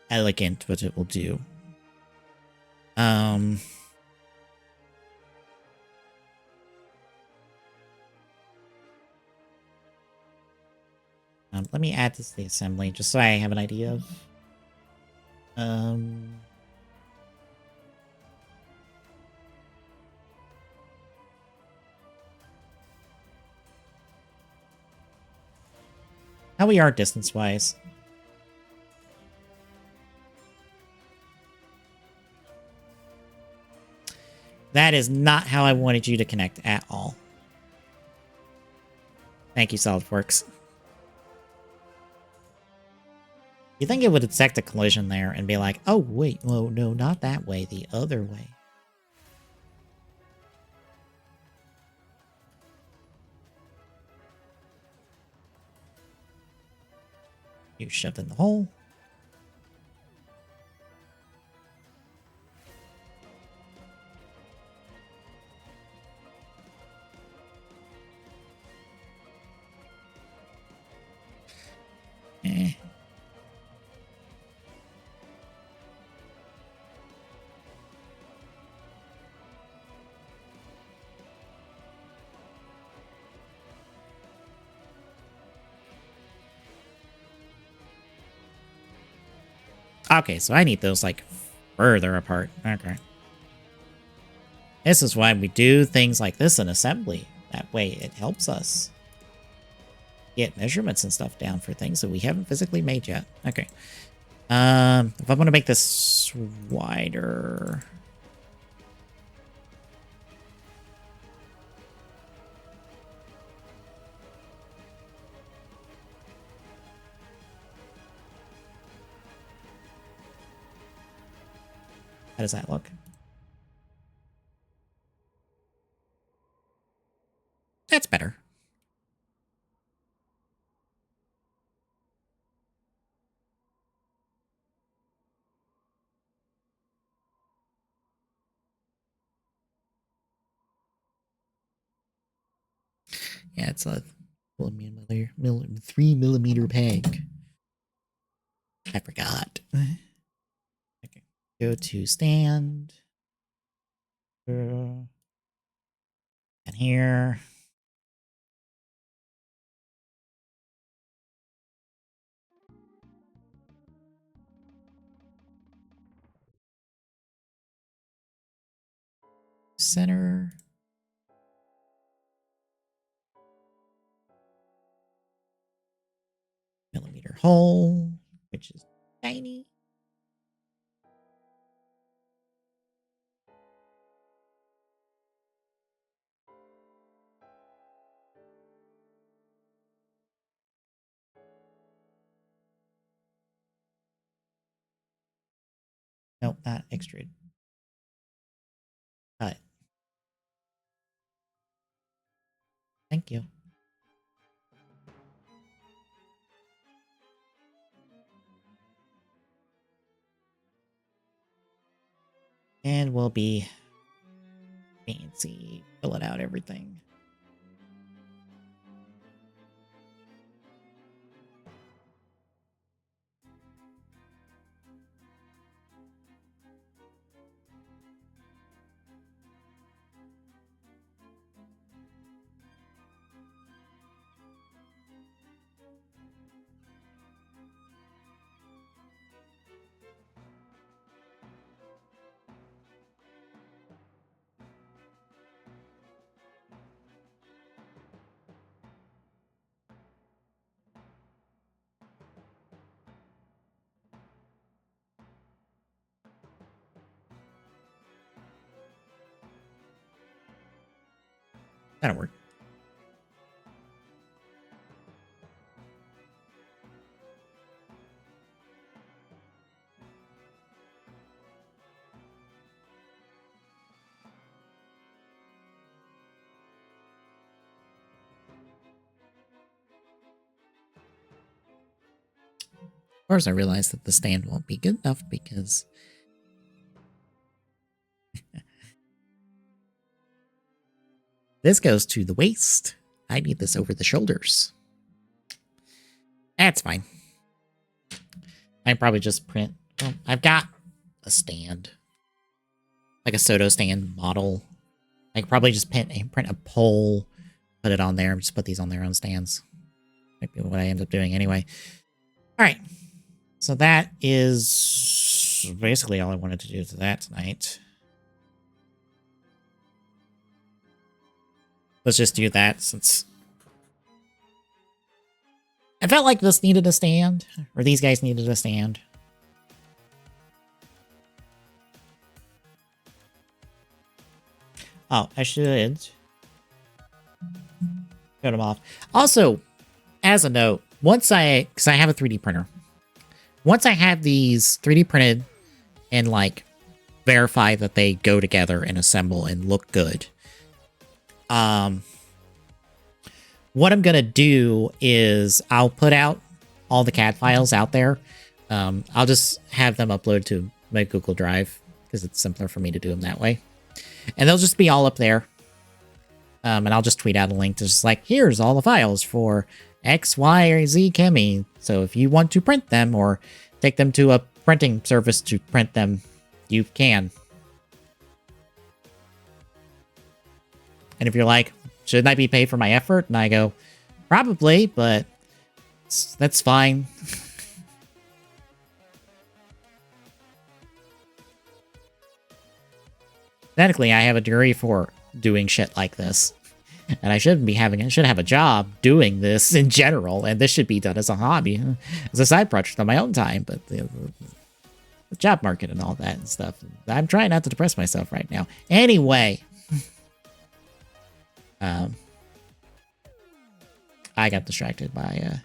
elegant, but it will do. Let me add this to the assembly just so I have an idea of. How we are distance-wise. That is not how I wanted you to connect at all. Thank you, SolidWorks. You think it would detect a collision there and be like, oh, wait, oh, no, not that way, the other way. You shoved in the hole. Eh. Okay, so I need those, like, further apart. Okay. This is why we do things like this in assembly. That way it helps us get measurements and stuff down for things that we haven't physically made yet. Okay. If I want to make this wider... How does that look? That's better. Yeah, it's a 3mm peg. I forgot. Okay. Go to stand. And here. Center. Millimeter hole, which is tiny. Nope, not extrude. Cut. Thank you. And we'll be fancy, filling out everything. That'll work. Of course, I realize that the stand won't be good enough because this goes to the waist. I need this over the shoulders. That's fine. I can probably just print. Well, I've got a stand, like a Soto stand model. I could probably just print a pole, put it on there, and just put these on their own stands. Might be what I end up doing anyway. All right. So that is basically all I wanted to do to that tonight. Let's just do that since I felt like this needed a stand, or these guys needed a stand. Oh, I should cut them off. Also, as a note, because I have a 3D printer, once I have these 3D printed and like verify that they go together and assemble and look good, what I'm gonna do is I'll put out all the CAD files out there. I'll just have them upload to my Google Drive because it's simpler for me to do them that way, and they'll just be all up there. And I'll just tweet out a link to just like, here's all the files for X, Y, or Z Chemy. So if you want to print them or take them to a printing service to print them, you can. And if you're like, shouldn't I be paid for my effort? And I go, probably, but that's fine. Technically, I have a degree for doing shit like this. And I should have a job doing this in general, and this should be done as a hobby, as a side project on my own time, but the job market and all that and stuff. I'm trying not to depress myself right now. Anyway. I got distracted by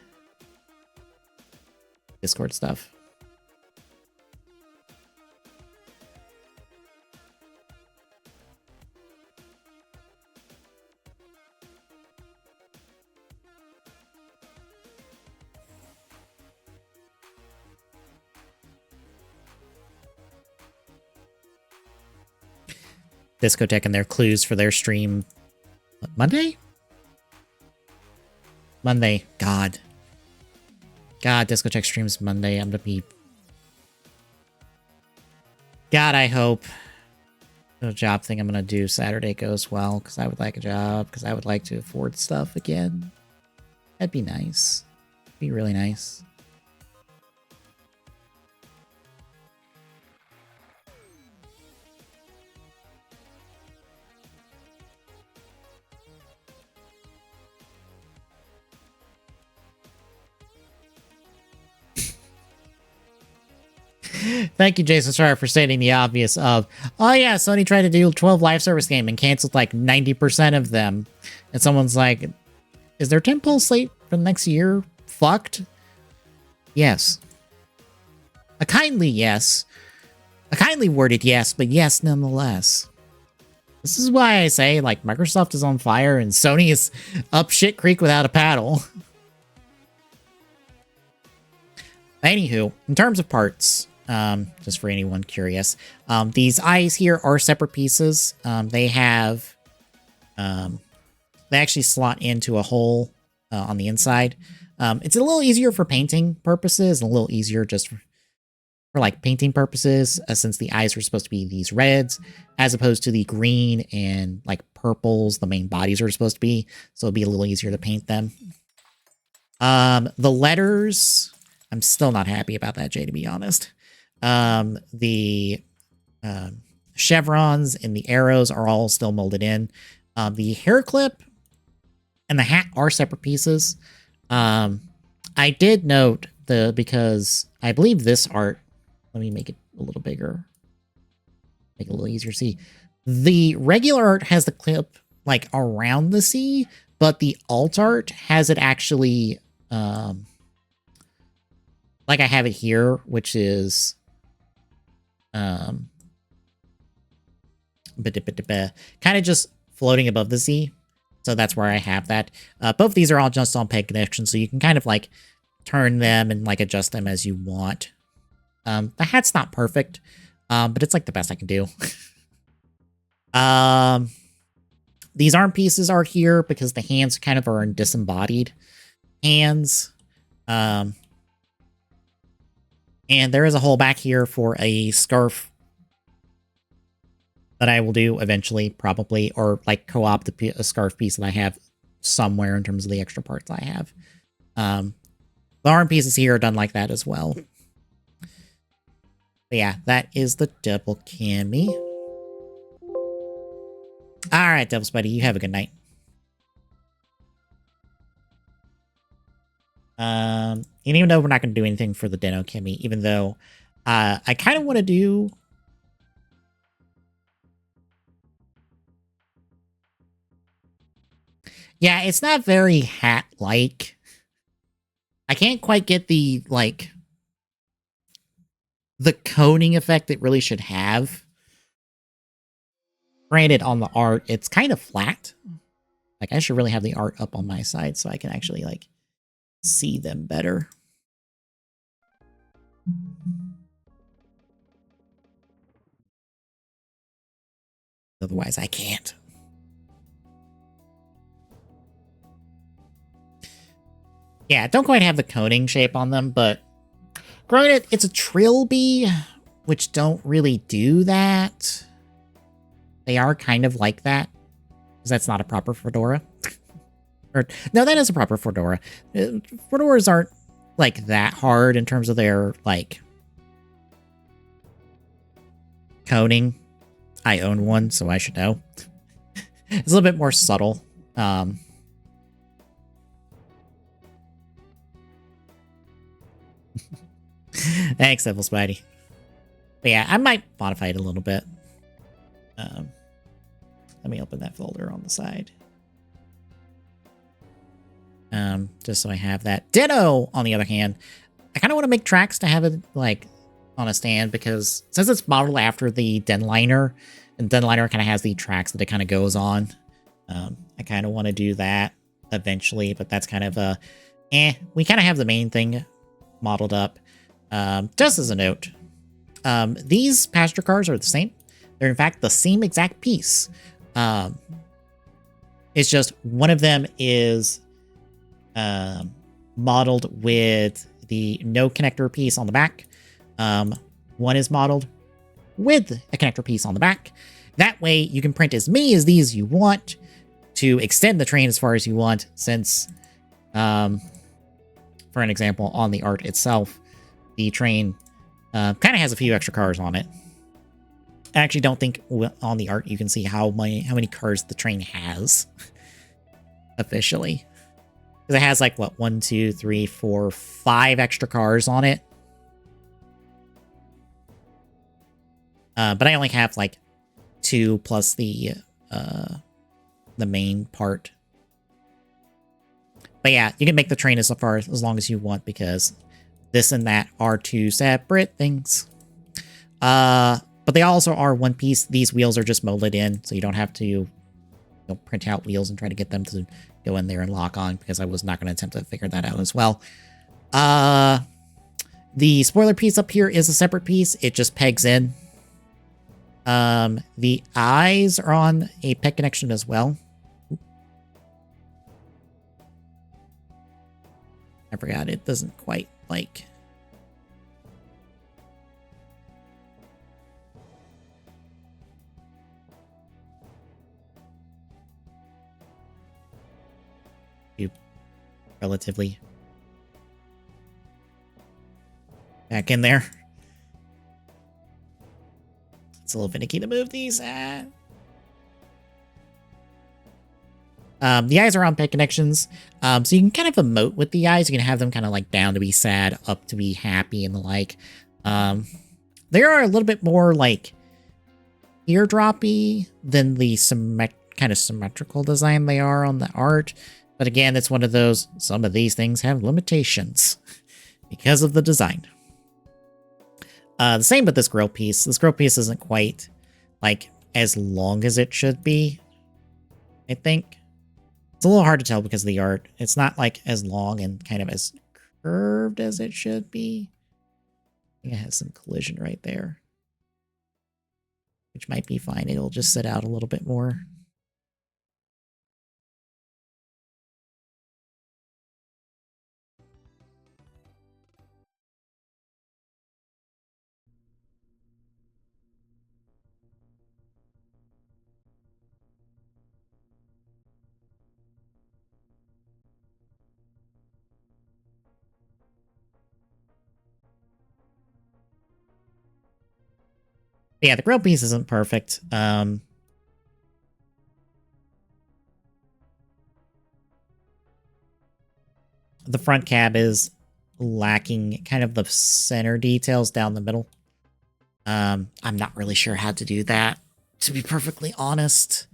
Discord stuff. Discotech and their clues for their stream. What, Monday? Monday. God, Discotech streams Monday. I'm gonna be... God, I hope the job thing I'm gonna do Saturday goes well, because I would like a job, because I would like to afford stuff again. That'd be nice. Be really nice. Thank you, Jason Schreier, for stating the obvious of, oh yeah, Sony tried to do 12 live service game and canceled like 90% of them. And someone's like, is their tentpole slate for the next year fucked? Yes. A kindly yes. A kindly worded yes, but yes nonetheless. This is why I say, like, Microsoft is on fire and Sony is up shit creek without a paddle. Anywho, in terms of parts, just for anyone curious, these eyes here are separate pieces. They have, they actually slot into a hole on the inside. It's a little easier for painting purposes, and a little easier just for like painting purposes, since the eyes are supposed to be these reds, as opposed to the green and like purples the main bodies are supposed to be. So it'll be a little easier to paint them. The letters, I'm still not happy about that, Jay, to be honest. The chevrons and the arrows are all still molded in. The hair clip and the hat are separate pieces. I did note because I believe this art, let me make it a little bigger, make it a little easier to see. The regular art has the clip like around the C, but the alt art has it actually, like I have it here, which is, kind of just floating above the Z. So that's where I have that. Both of these are all just on peg connections, so you can kind of like turn them and like adjust them as you want. The hat's not perfect, but it's like the best I can do. These arm pieces are here because the hands kind of are in disembodied hands. And there is a hole back here for a scarf that I will do eventually, probably, or like co-opt a scarf piece that I have somewhere in terms of the extra parts I have. The arm pieces here are done like that as well. But yeah, that is the double cami. Alright, Devil Spidey, you have a good night. And even though we're not going to do anything for the Deno Cami, even though I kind of want to do... Yeah, it's not very hat-like. I can't quite get the, like, the coning effect it really should have. Granted, on the art, it's kind of flat. Like, I should really have the art up on my side so I can actually, like, see them better. Otherwise, I can't. Yeah, don't quite have the coning shape on them, but granted, it's a trilby, which don't really do that. They are kind of like that, because that's not a proper fedora. Or, no, that is a proper fedora. Fedoras aren't, like, that hard in terms of their, like, coning. I own one, so I should know. It's a little bit more subtle. Thanks, Devil Spidey. But yeah, I might modify it a little bit. Let me open that folder on the side. Just so I have that. Ditto, on the other hand, I kind of want to make tracks to have it, like, on a stand, because since it's modeled after the Denliner, and Denliner kind of has the tracks that it kind of goes on, I kind of want to do that eventually, but that's kind of a, we kind of have the main thing modeled up. Just as a note, these passenger cars are the same. They're in fact the same exact piece. It's just one of them is modeled with the no connector piece on the back. One is modeled with a connector piece on the back. That way you can print as many of these you want to extend the train as far as you want, since, for an example, on the art itself, the train kind of has a few extra cars on it. I actually don't think on the art you can see how many cars the train has officially. Because it has like, what, 1, 2, 3, 4, 5 extra cars on it. But I only have like 2 plus the main part. But yeah, you can make the train as far as long as you want, because this and that are 2 separate things. But they also are one piece. These wheels are just molded in, so you don't have to print out wheels and try to get them to go in there and lock on, because I was not going to attempt to figure that out as well. The spoiler piece up here is a separate piece. It just pegs in. The eyes are on a peg connection as well. I forgot, it doesn't quite like... relatively back in there. It's a little finicky to move these. The eyes are on peg connections, so you can kind of emote with the eyes. You can have them kind of like down to be sad, up to be happy, and the like. They are a little bit more like teardroppy than the kind of symmetrical design they are on the art. But again, it's one of those, some of these things have limitations because of the design. The same with this grill piece. This grill piece isn't quite like as long as it should be, I think. It's a little hard to tell because of the art. It's not like as long and kind of as curved as it should be. I think it has some collision right there, which might be fine. It'll just sit out a little bit more. Yeah, the grill piece isn't perfect. The front cab is lacking kind of the center details down the middle. I'm not really sure how to do that, to be perfectly honest.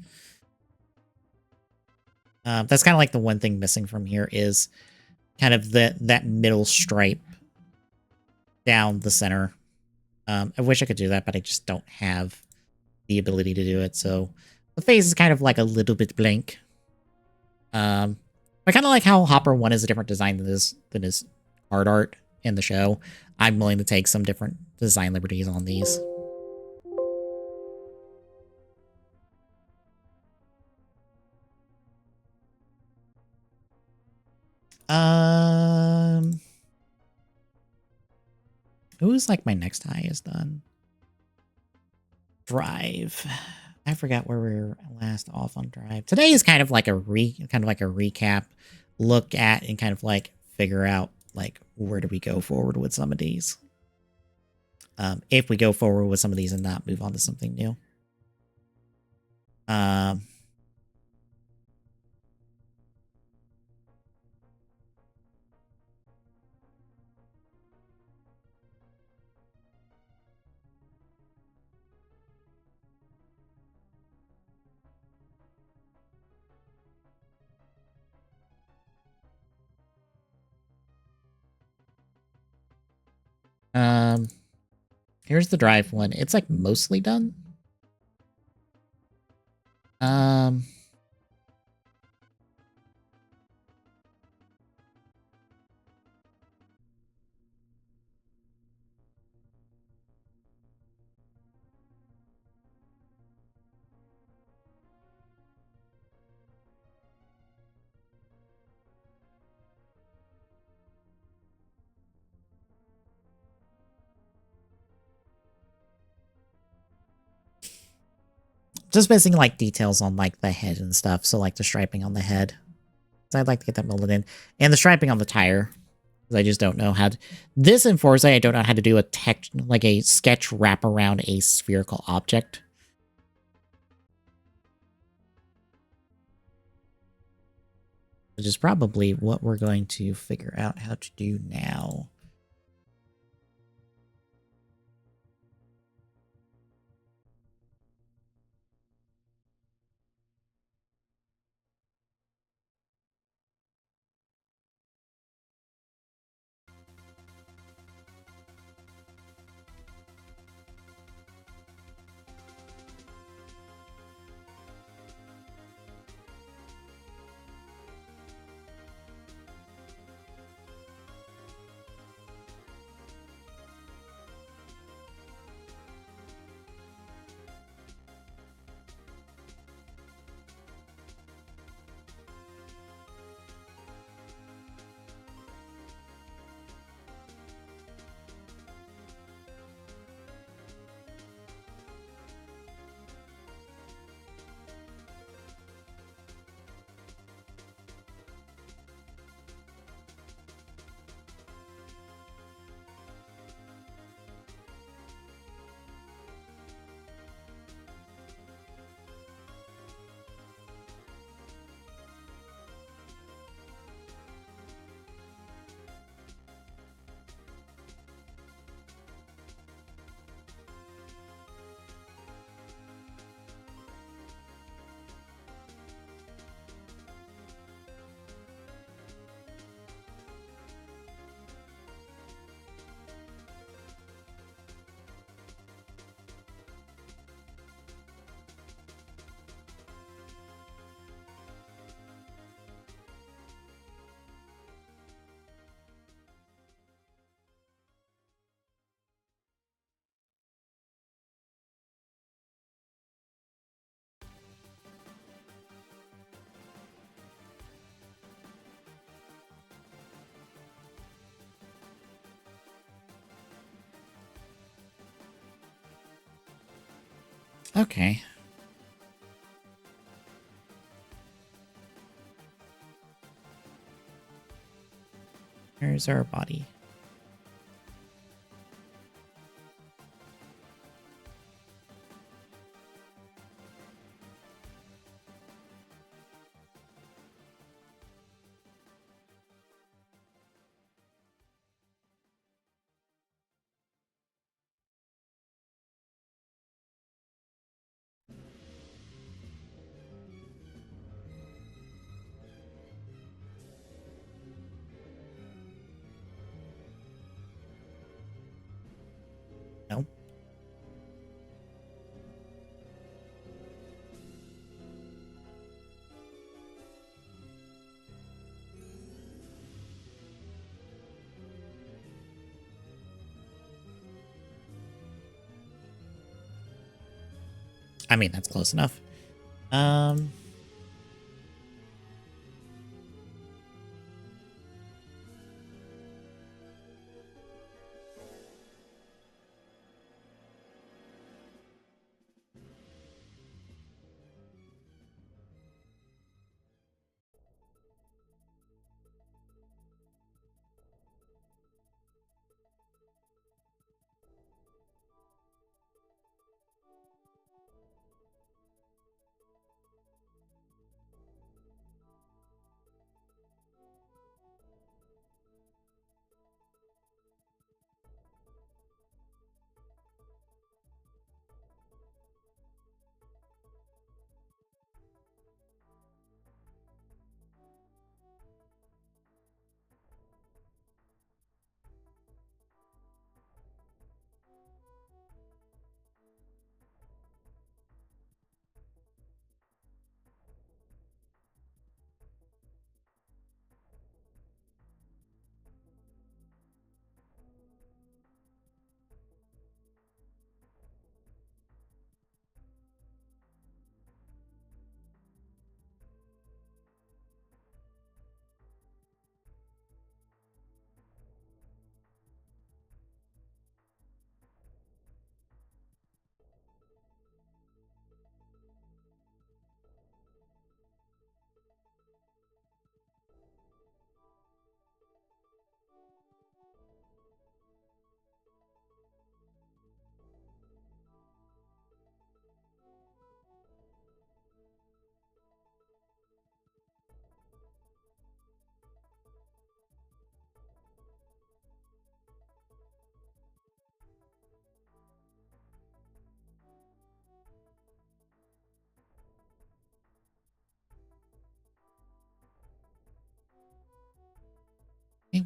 That's kind of like the one thing missing from here is kind of that middle stripe down the center. I wish I could do that, but I just don't have the ability to do it. So the face is kind of like a little bit blank. I kind of like how Hopper 1 is a different design than his hard art in the show. I'm willing to take some different design liberties on these. Who's like my next highest done? Drive. I forgot where we were last off on Drive. Today is kind of like a recap, look at, and kind of like figure out like where do we go forward with some of these. If we go forward with some of these and not move on to something new. Here's the Drive one. It's like mostly done. Just missing like details on like the head and stuff. So like the striping on the head. So I'd like to get that molded in. And the striping on the tire. I just don't know how to... This in Forza, I don't know how to do a sketch wrap around a spherical object. Which is probably what we're going to figure out how to do now. Okay. Here's our body. Nope. I mean, that's close enough.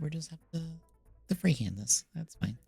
we're just have to freehand this. That's fine.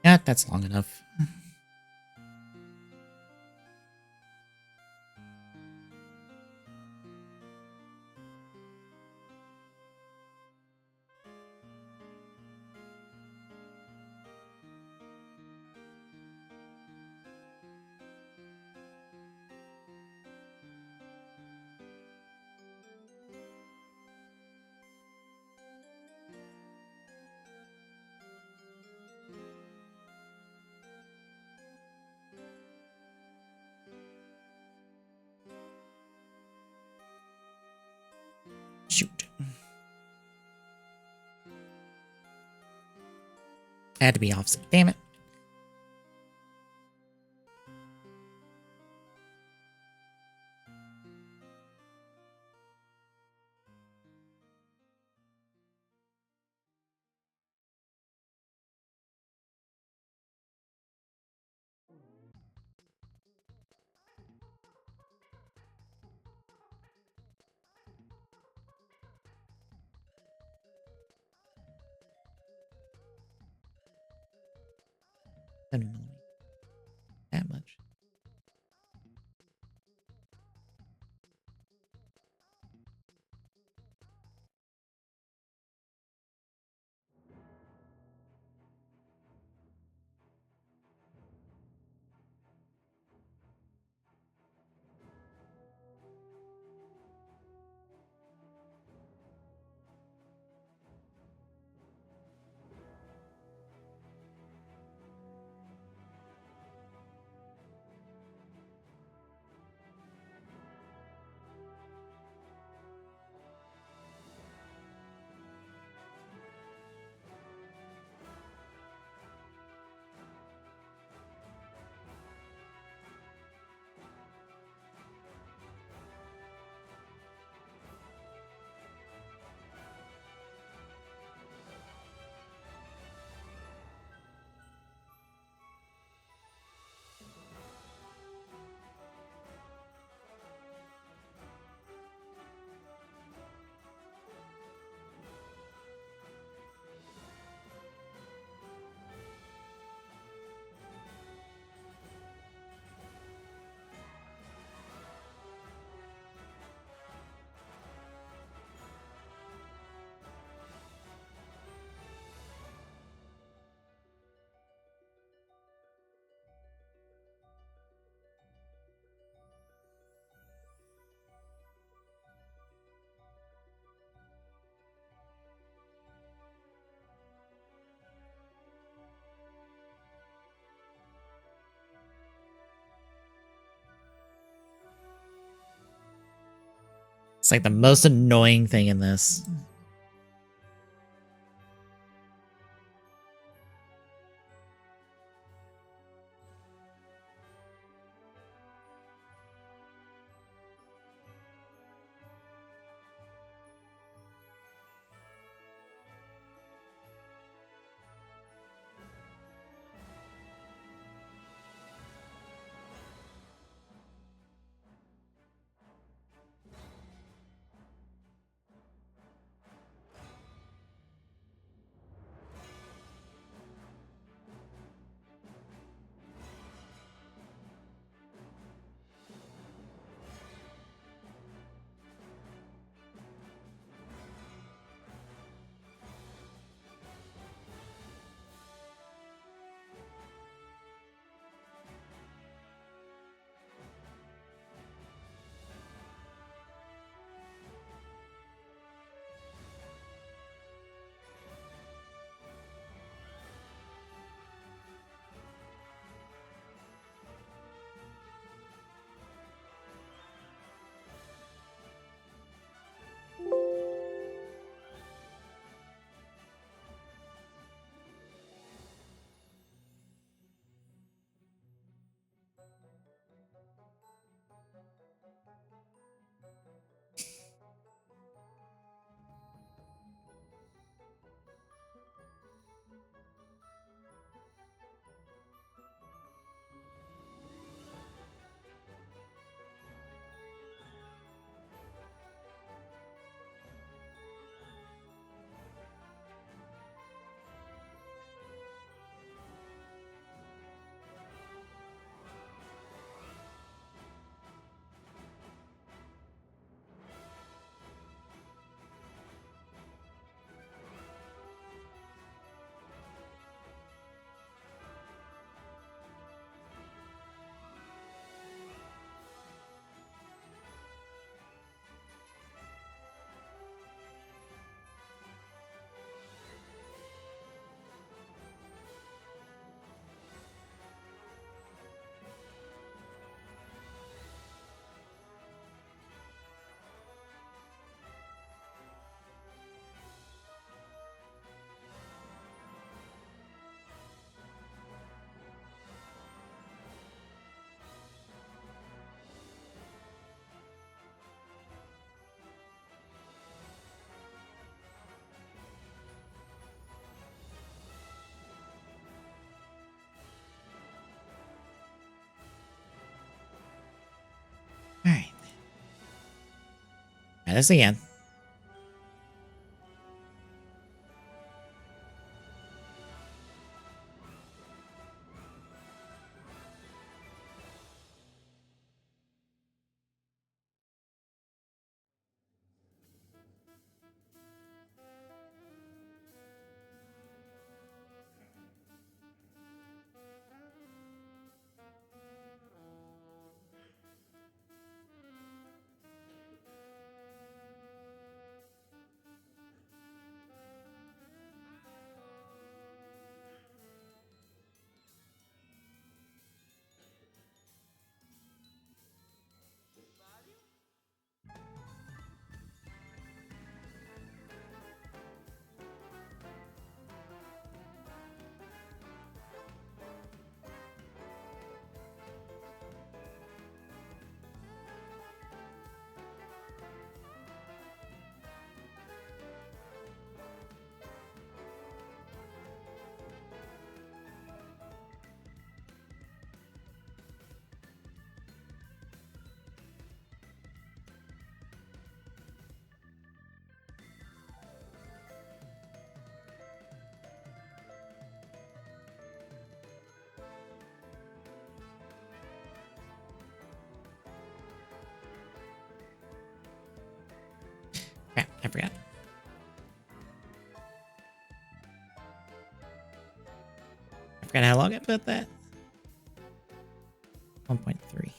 Yeah, that's long enough. Shoot. I had to be offset. Damn it. That much. It's like the most annoying thing in this. All right. Try this again. Crap, I forgot. I forgot how long I put that. 1.3.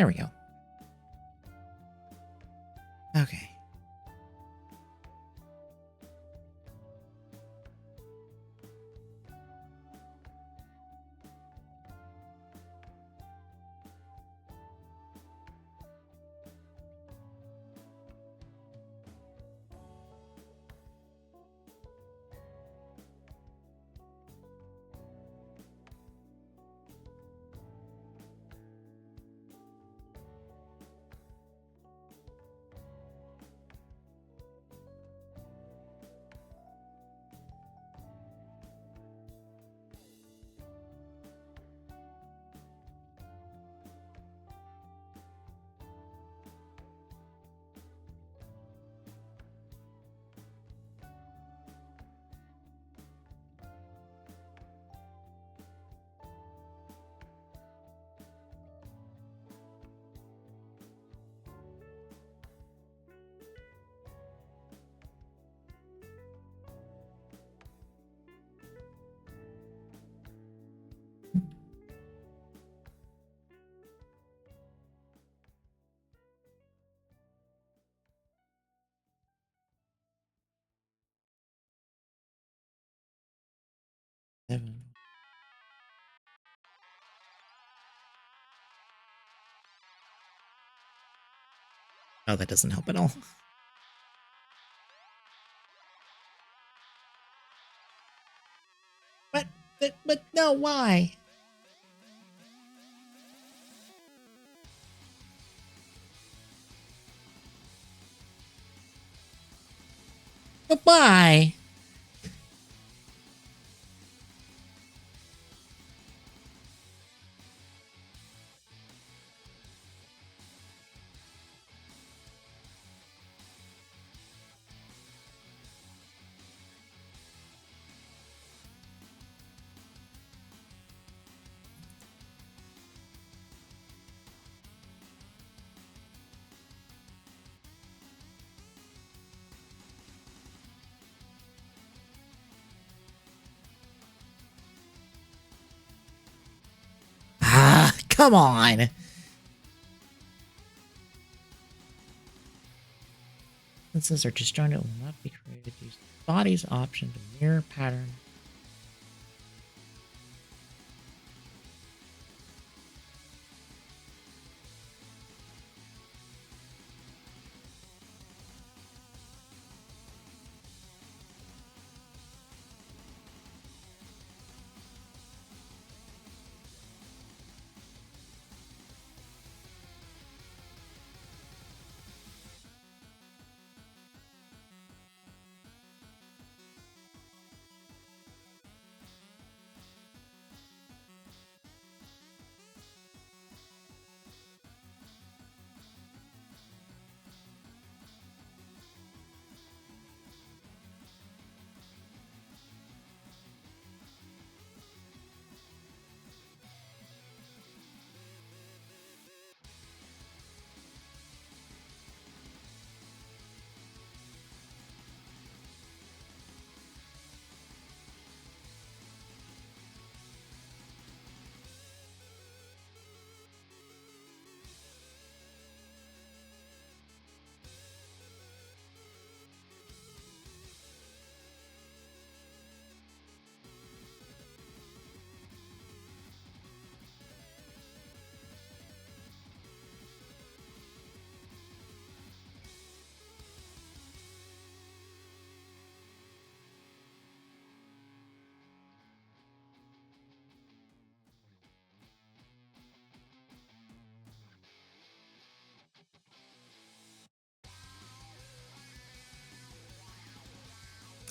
There we go. Okay. Seven. Oh, that doesn't help at all. But no, why? But why? Ah, come on. Instances are disjointed will not be created. Use the body's option to mirror pattern.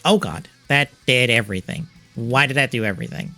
Oh god, that did everything. Why did that do everything?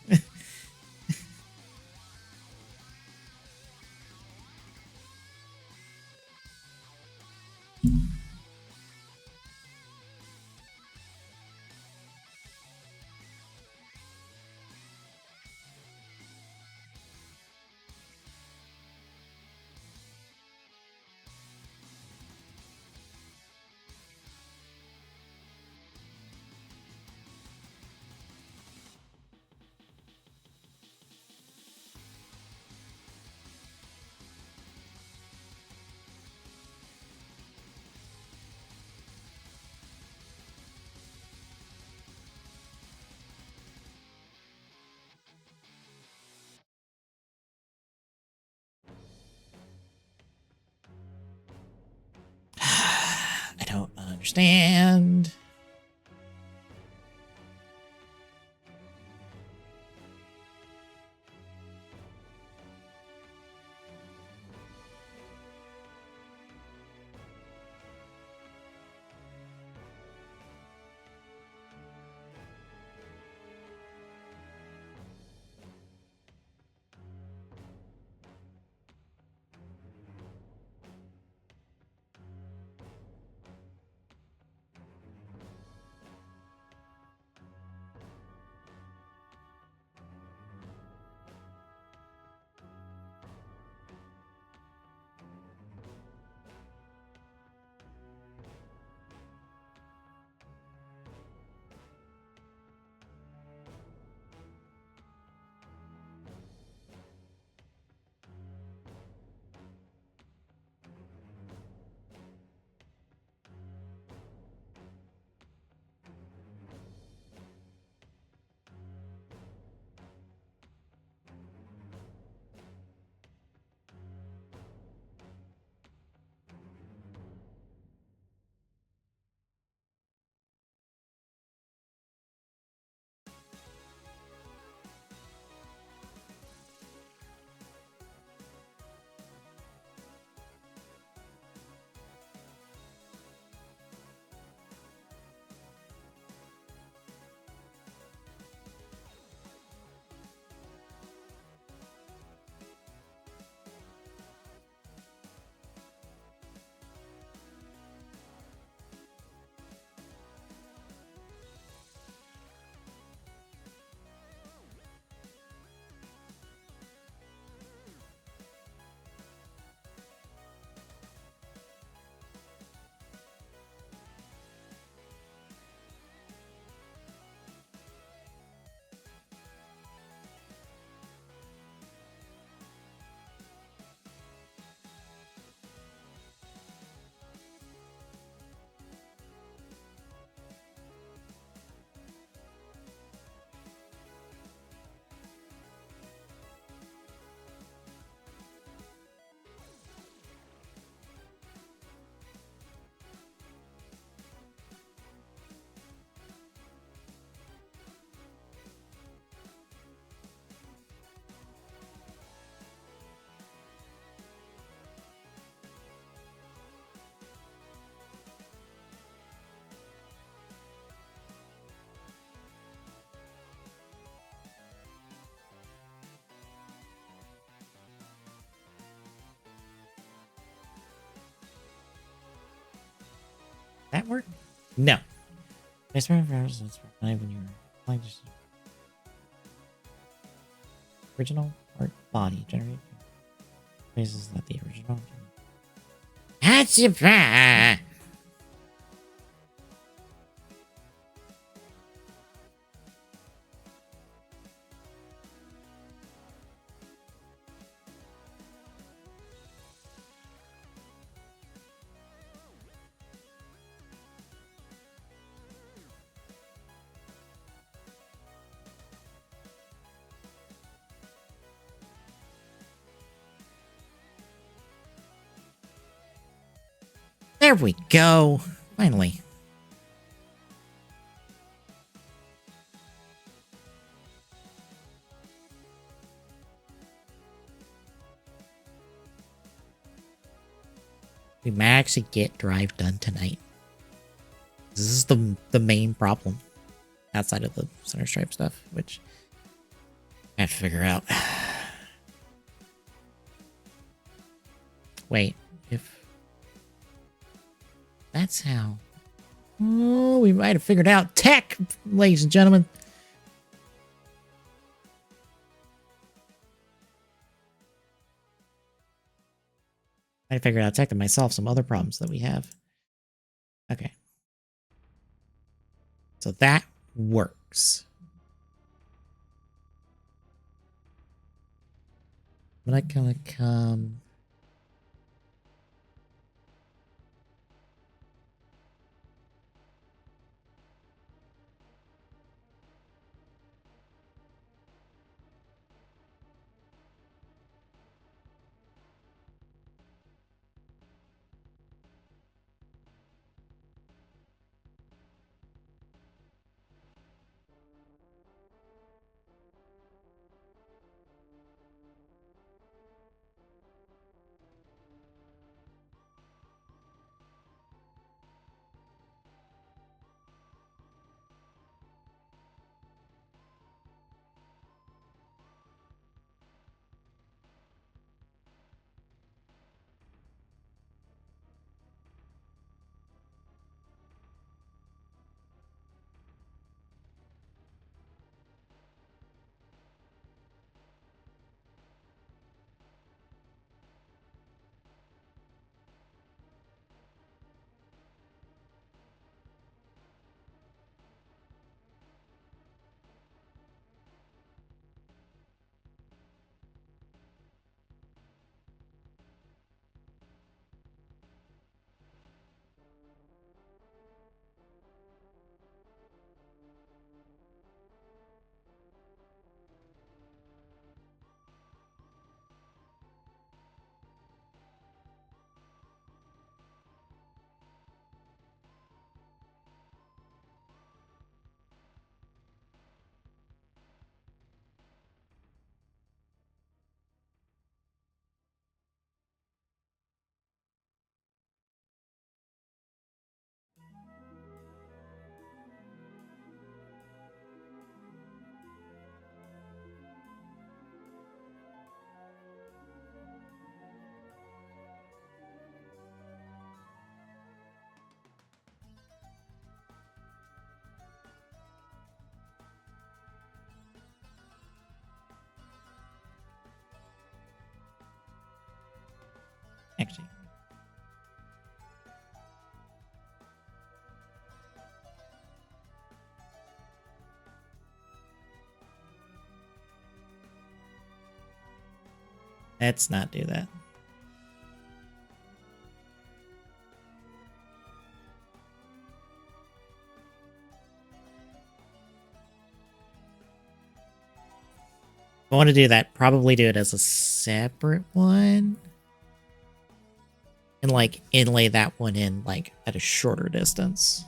understand. That work? No. It's when you were applying just original art body generate places that the original. That's your plan. There we go. Finally. We might actually get drive done tonight. This is the main problem outside of the center stripe stuff, which I have to figure out. Wait, if that's how. Oh, we might have figured out tech, ladies and gentlemen. I figured out tech to myself some other problems that we have. Okay. So that works. I'm not gonna come. Let's not do that. If I want to do that, probably do it as a separate one. And, like, inlay that one in, like, at a shorter distance.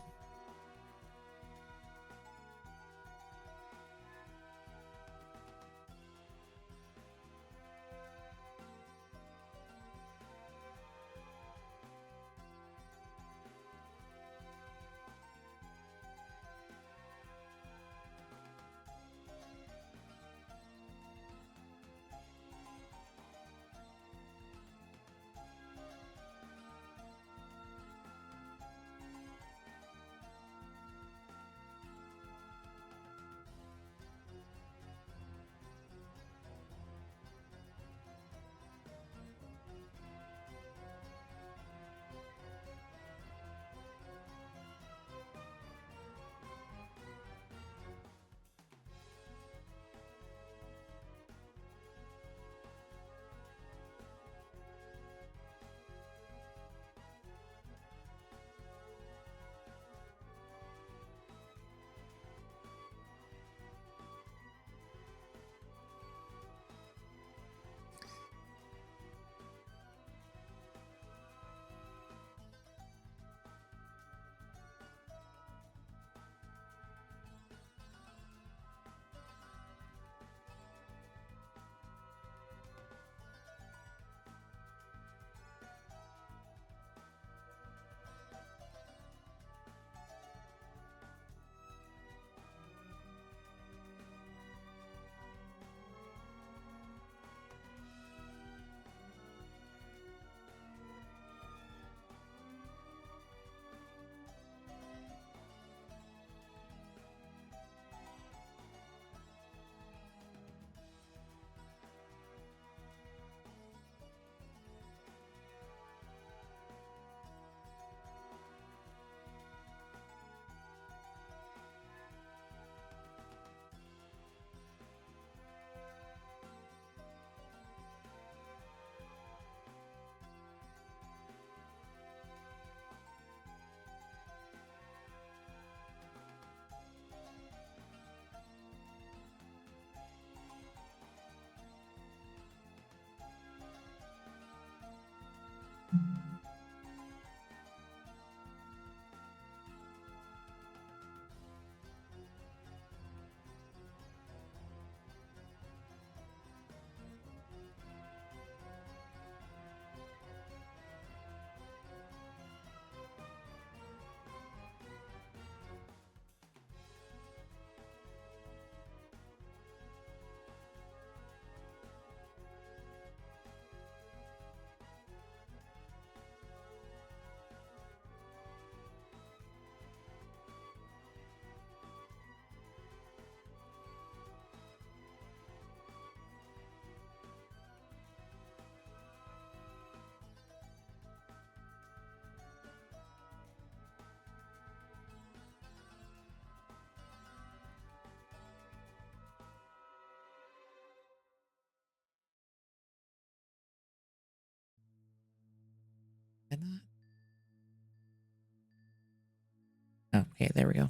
Can that? Okay, there we go.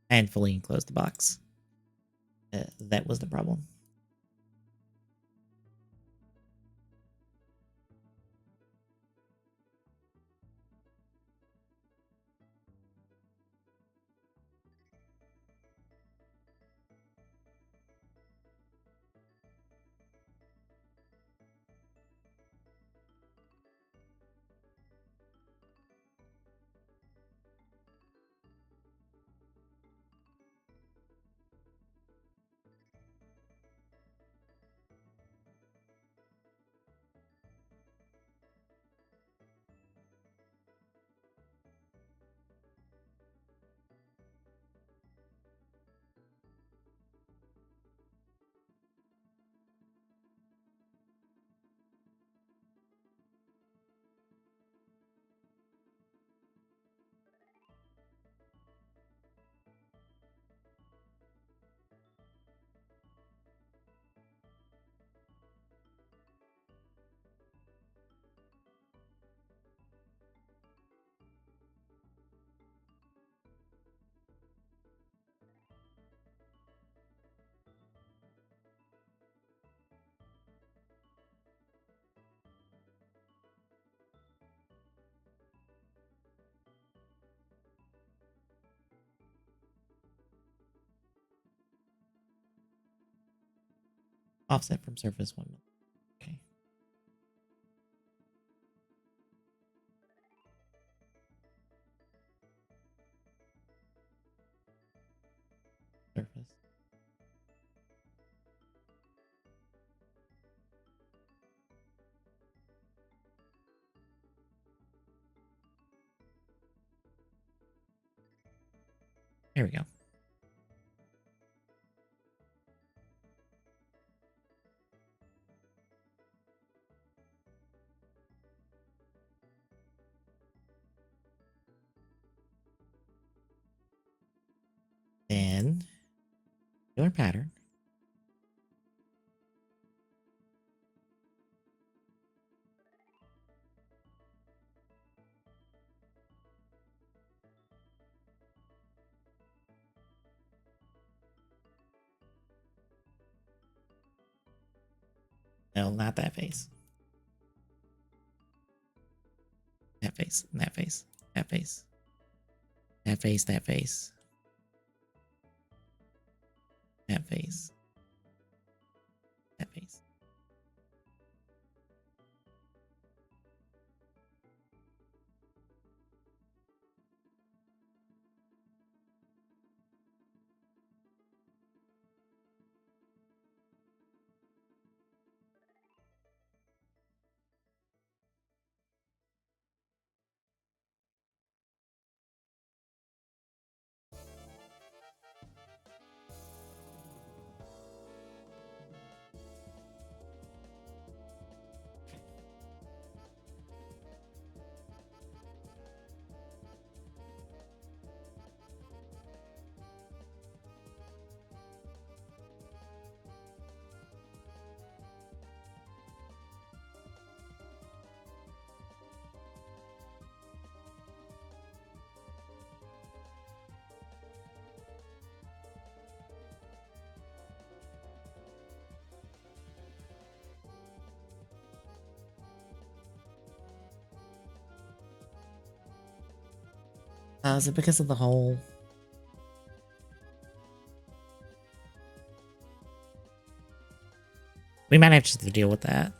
And fully enclose the box. That was the problem. Offset from surface 1. Okay. Surface. There we go. Then do our pattern. No, not that face. That face, that face, that face. That face, that face. That face. That face. Is it because of the hole? We might have to deal with that.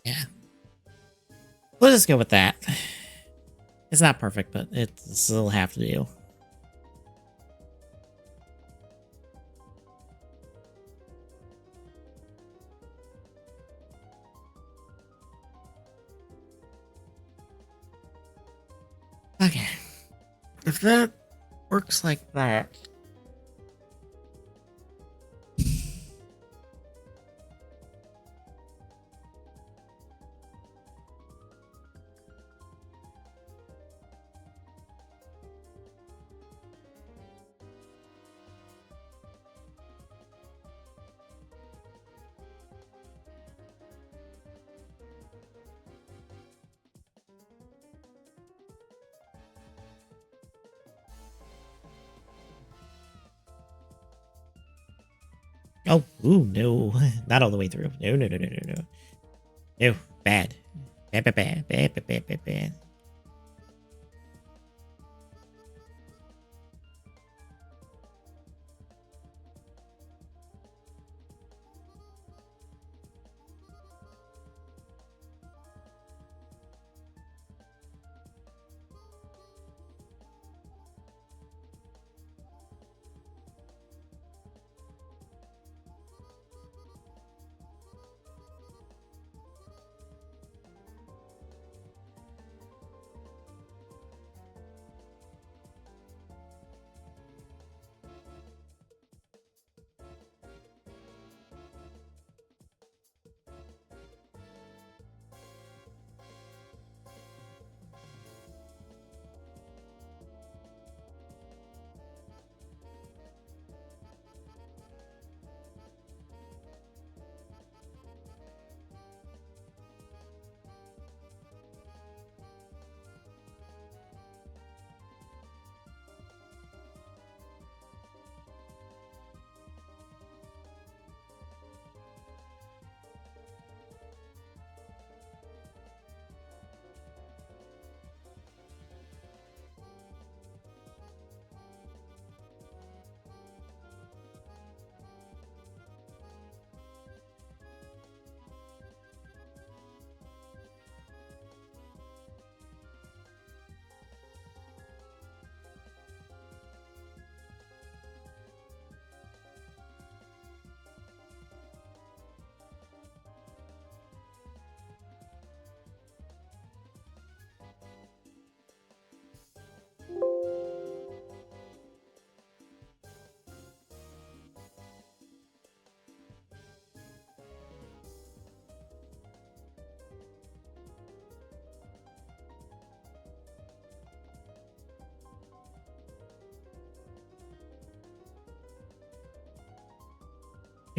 Yeah. We'll just go with that. It's not perfect, but it's still have to do. Okay. If that works like that. Oh, ooh, no. Not all the way through. No, no, no, no, no, no. No, bad. Bad, bad, bad, bad, bad, bad, bad, bad.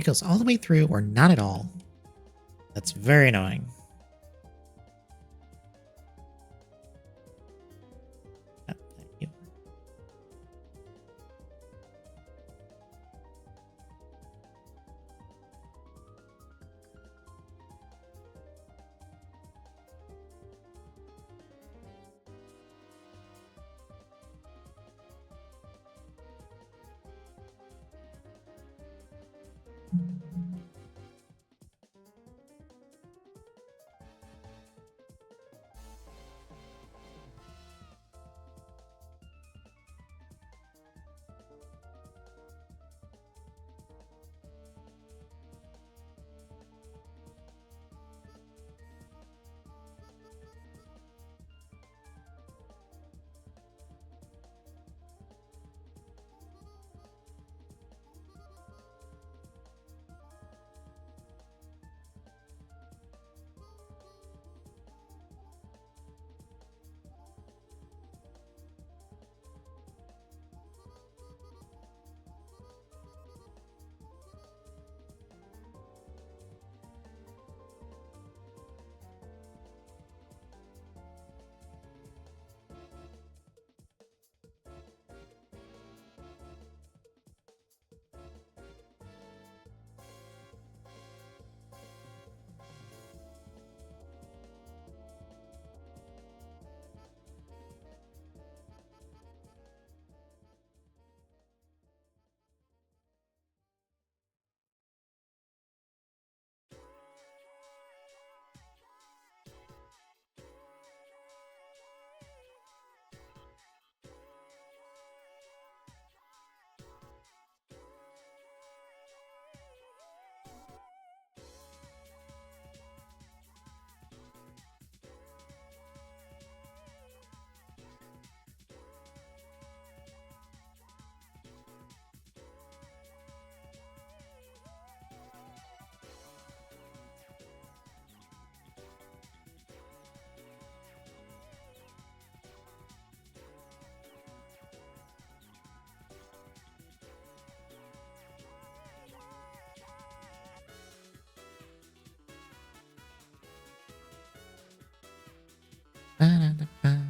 goes all the way through or not at all. That's very annoying. Oh, thank you. Ba-da-da-ba.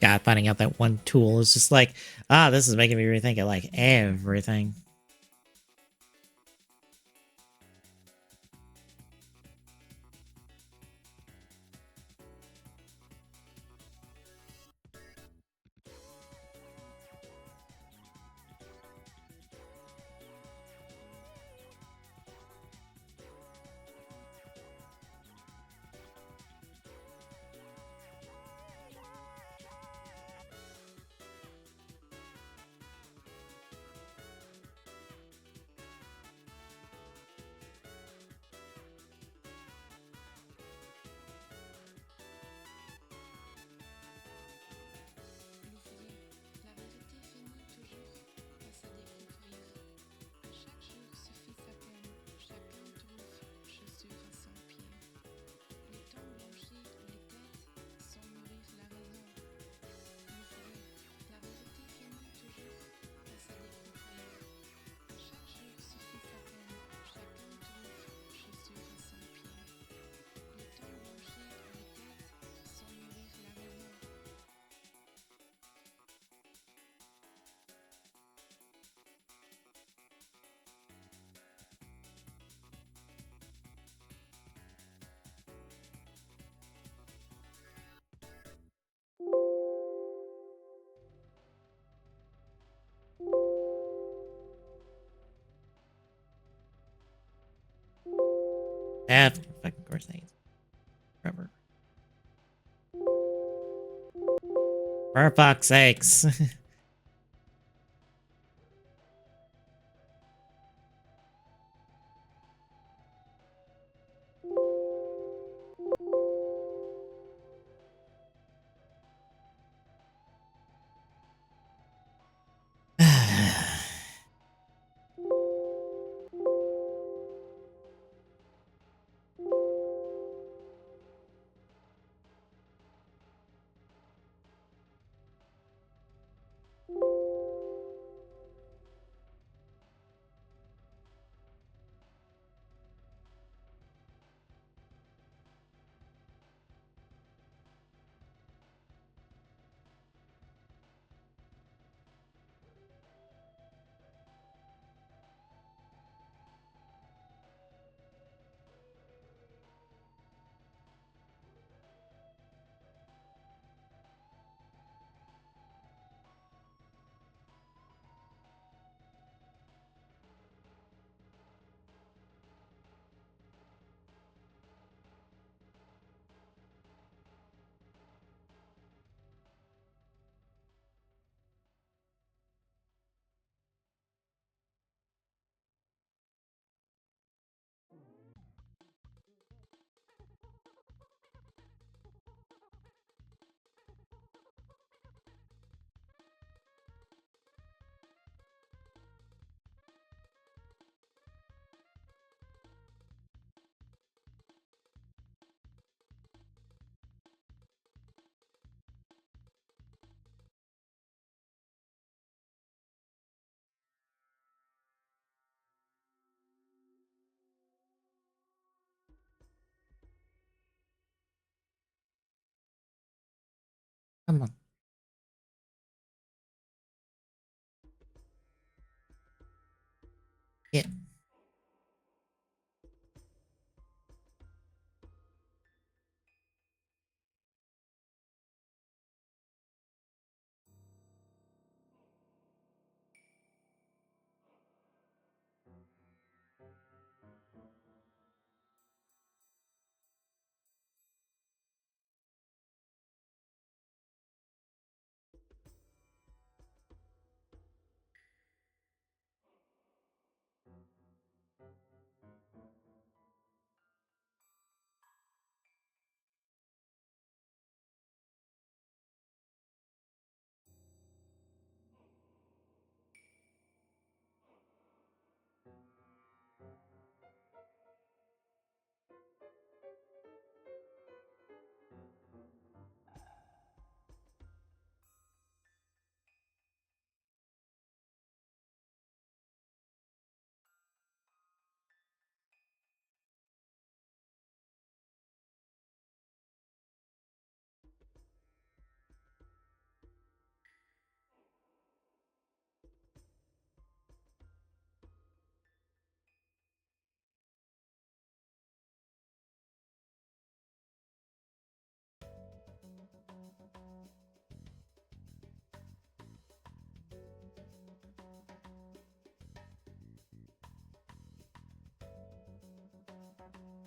God, finding out that one tool is just like, this is making me rethink it, like everything. Of course, forever. For fuck's sakes. Come on. Yeah.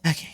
Okay.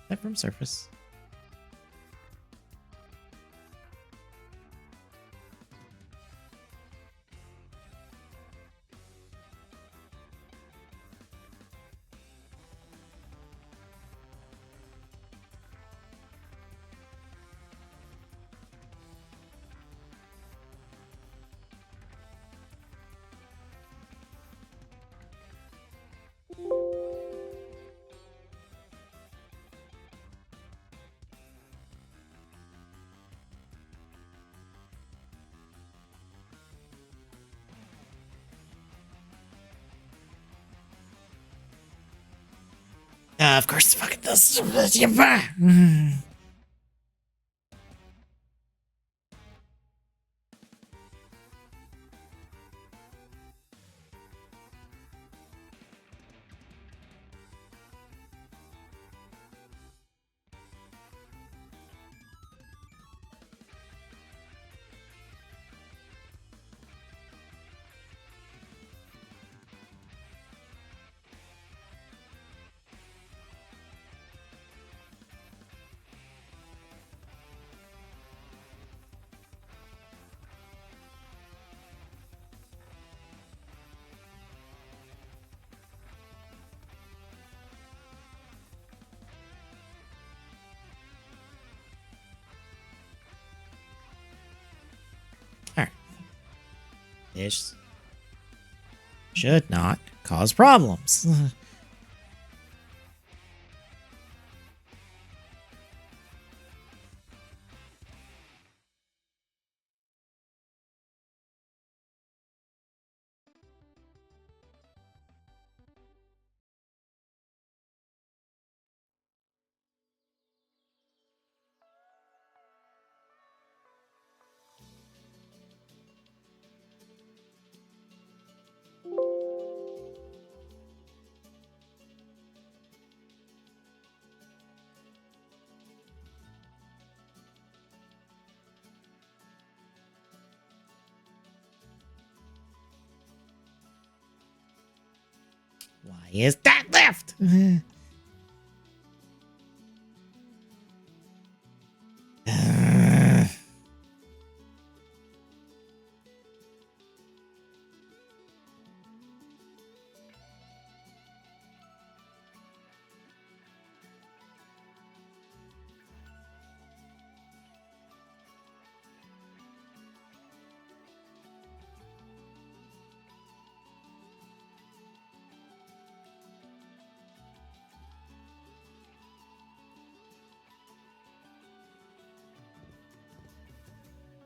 That from surface. Of course, fucking this. Alright. This should not cause problems. Why is that left?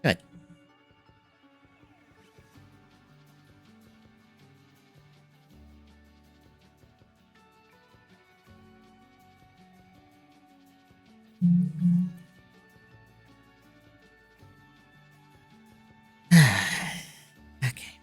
Good. Okay.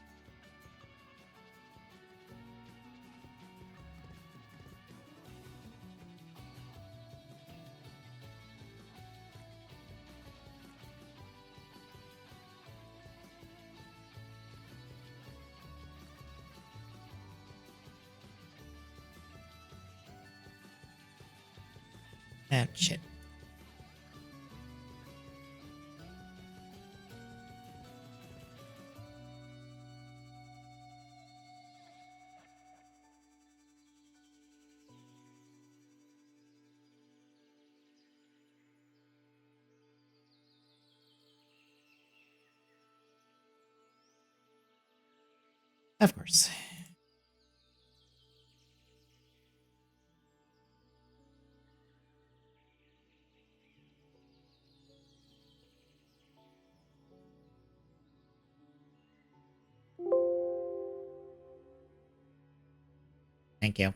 Oh, shit. Of course. Thank you.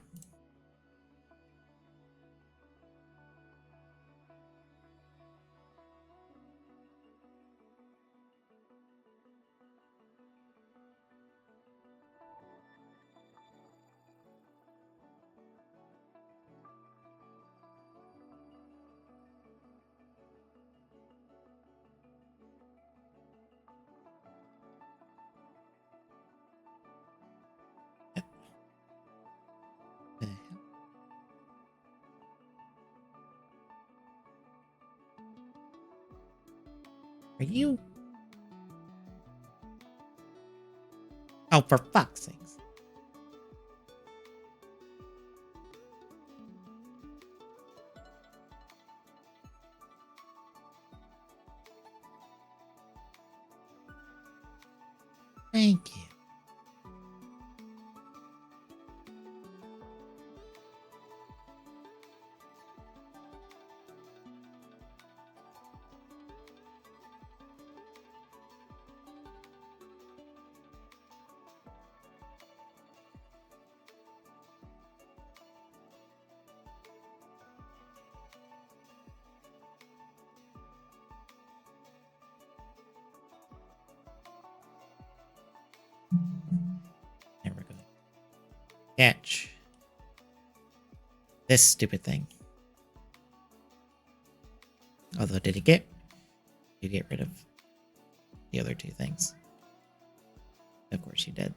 Are you? Oh, for fuck's sakes. Thank you. There we go. Catch this stupid thing. Although, did he get rid of the other two things? Of course he did.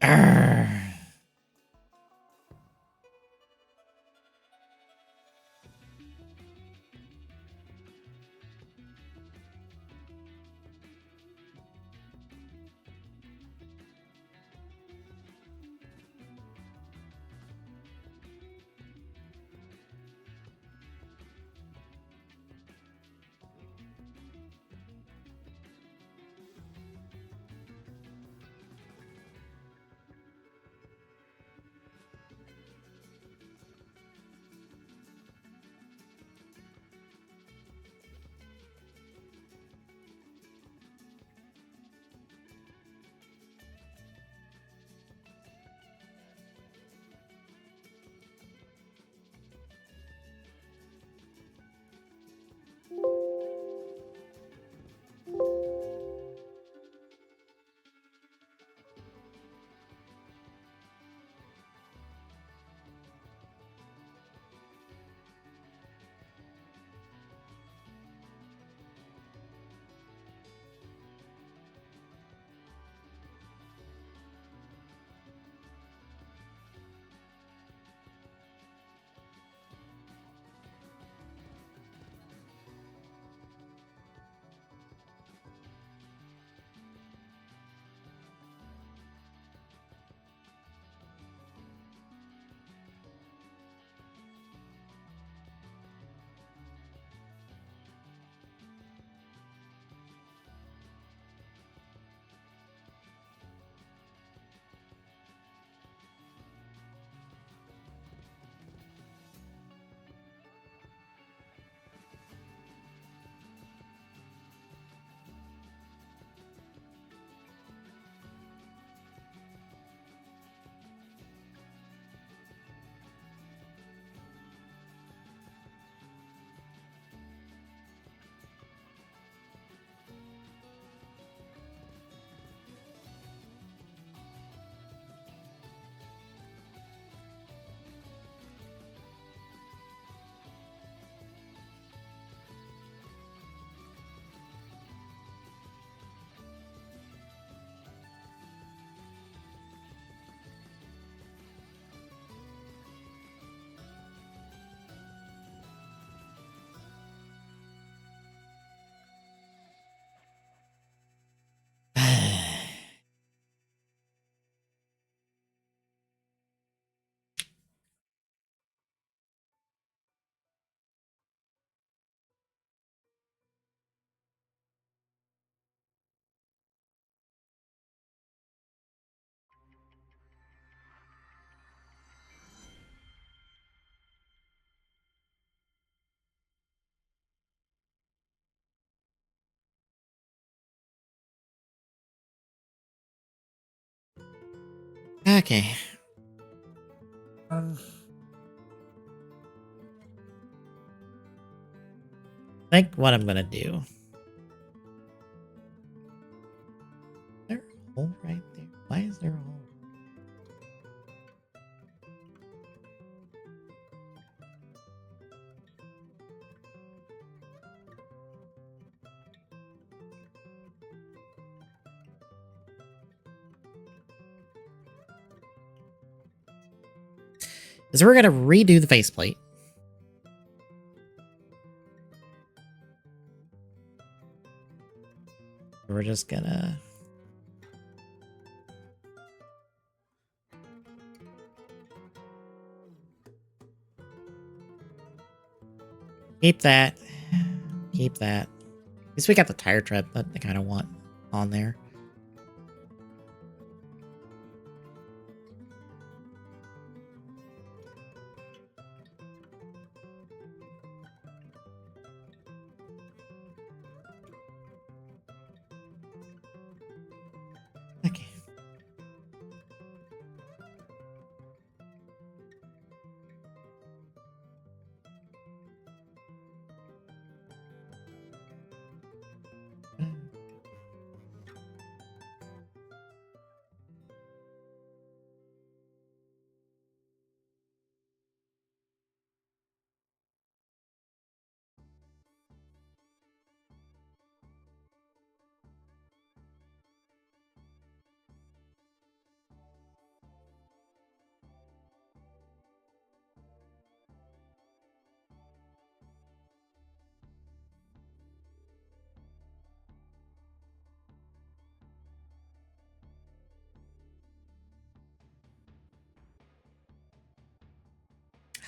Arrgh. Okay. I think what I'm gonna do. Is there a hole right there? Why is there a hole? Is we're gonna redo the faceplate. We're just gonna keep that. Keep that. At least we got the tire tread that I kind of want on there. Okay.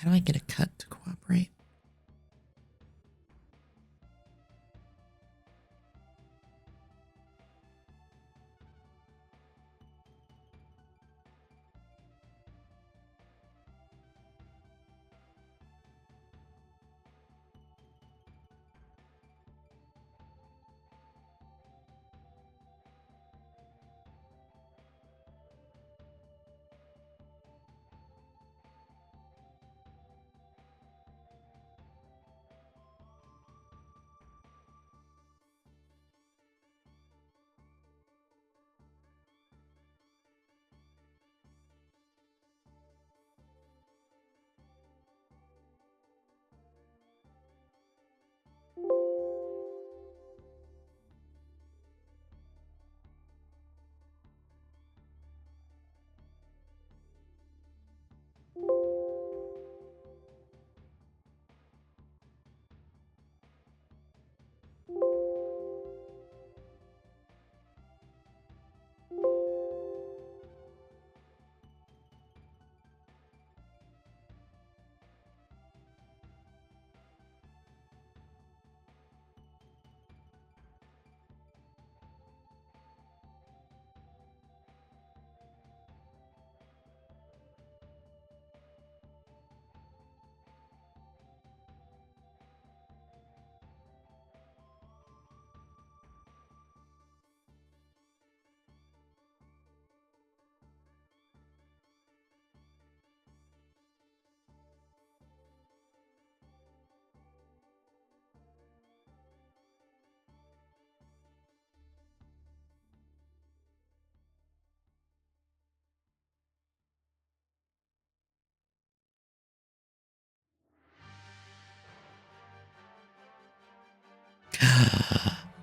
How do I get a cut to cooperate?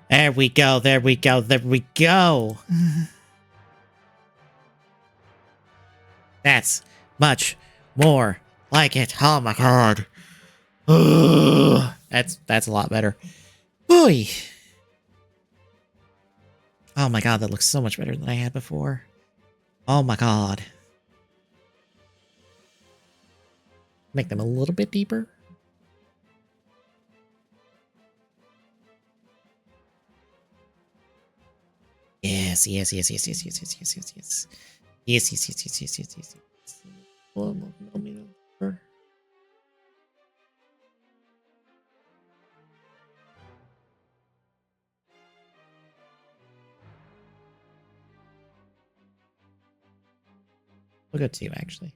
There we go. There we go. There we go. That's much more like it. Oh my god. That's a lot better. Boy. Oh my god, that looks so much better than I had before. Oh my god. Make them a little bit deeper. Yes, yes, yes, yes, yes, yes, yes, yes, yes, yes. Yes, yes, yes, yes, yes, yes, yes, yes. We'll go 2, actually.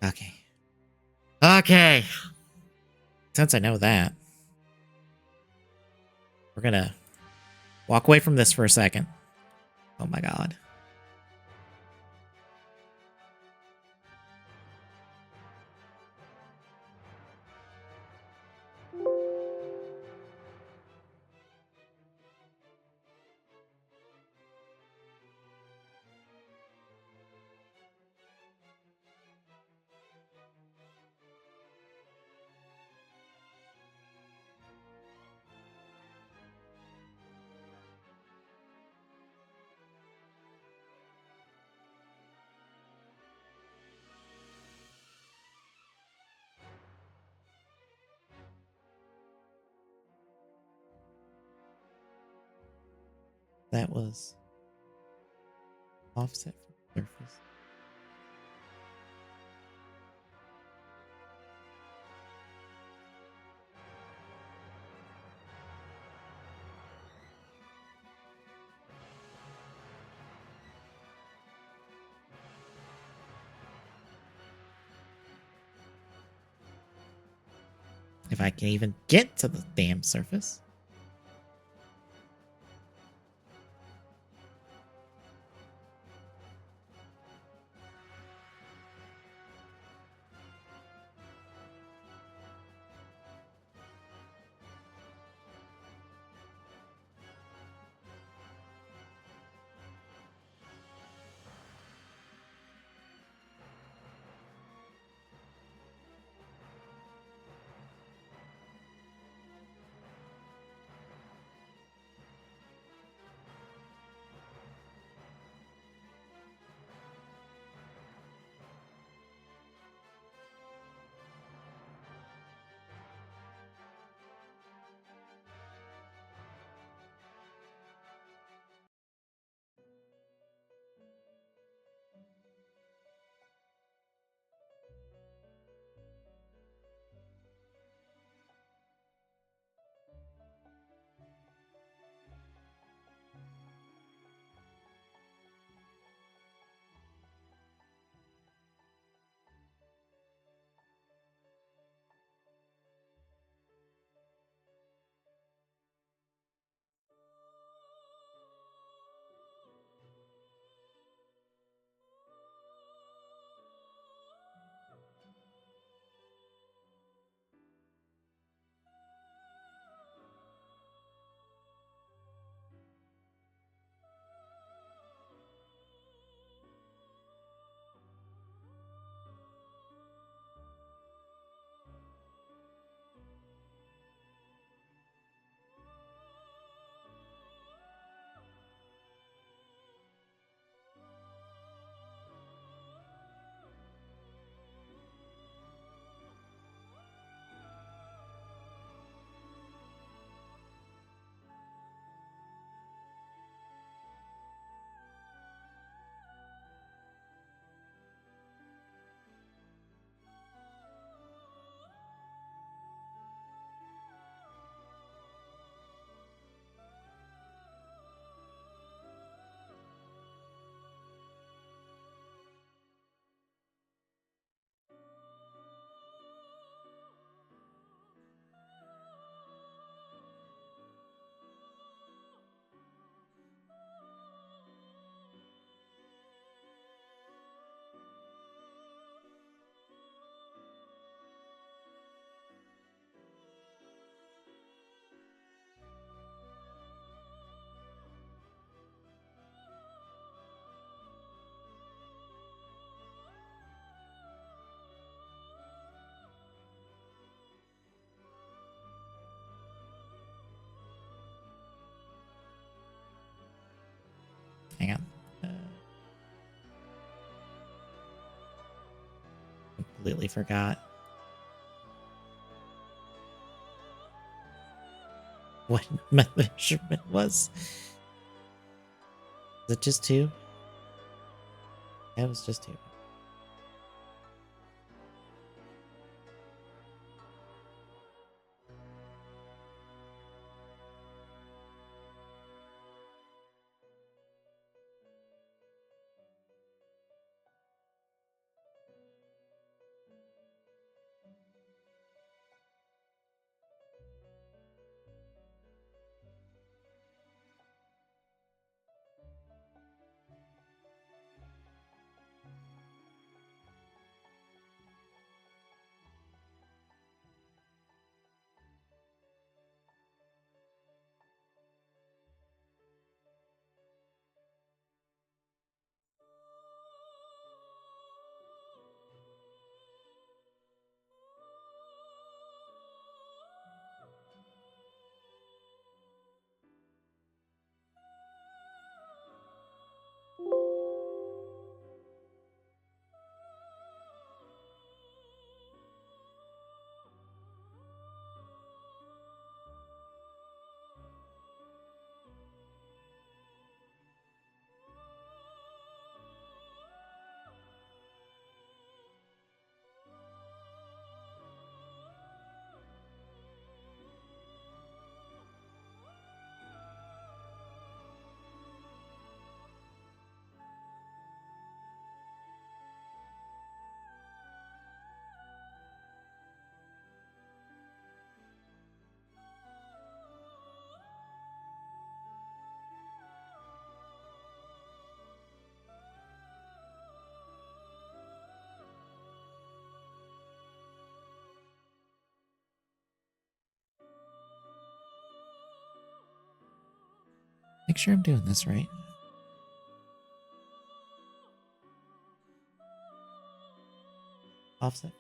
Okay. Okay. Since I know that, we're gonna walk away from this for a second. Oh my god. That was offset from surface. If I can even get to the damn surface. Hang on. Completely forgot what my measurement was. Is it just 2? Yeah, it was just 2. Make sure I'm doing this right. Offset.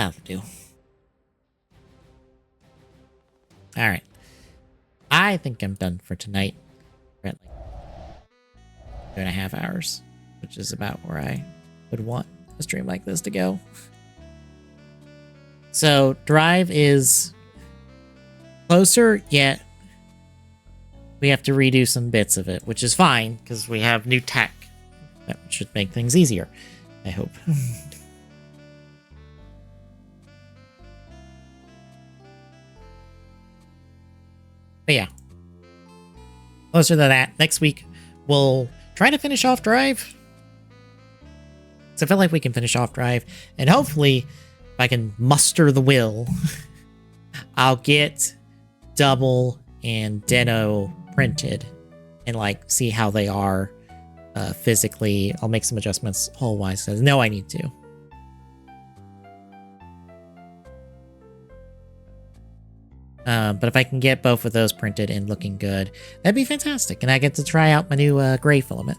That'll do. Alright. I think I'm done for tonight. We're at like 2.5 hours, which is about where I would want a stream like this to go. So, Drive is closer, yet we have to redo some bits of it, which is fine, because we have new tech. That should make things easier, I hope. But yeah. Closer to that. Next week, we'll try to finish off Drive. So I feel like we can finish off Drive. And hopefully, if I can muster the will, I'll get Double and Deno printed and like see how they are physically. I'll make some adjustments whole-wise because I know I need to. But if I can get both of those printed and looking good, that'd be fantastic. And I get to try out my new gray filament.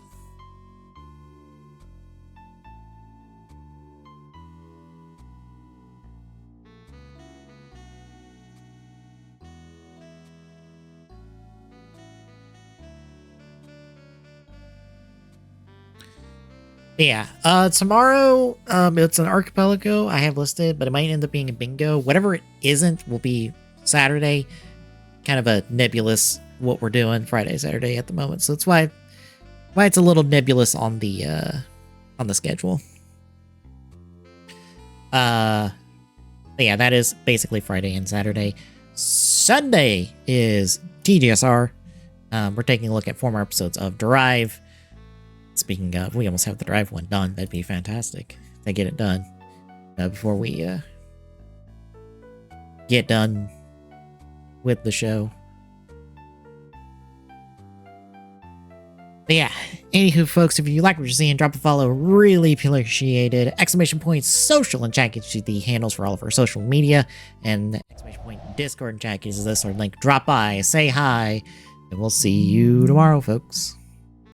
Yeah, tomorrow, it's an archipelago I have listed, but it might end up being a bingo. Whatever it isn't will be Saturday. Kind of a nebulous what we're doing Friday, Saturday at the moment. So that's why it's a little nebulous on the schedule. But yeah, that is basically Friday and Saturday. Sunday is TGSR. We're taking a look at former episodes of Drive. Speaking of, we almost have the Drive one done. That'd be fantastic if they get it done before we get done with the show. But yeah, anywho, folks, if you like what you're seeing, drop a follow. Really appreciated. ! social and chat gets you the handles for all of our social media. And ! Discord and chat gives us our link. Drop by, say hi, and we'll see you tomorrow, folks.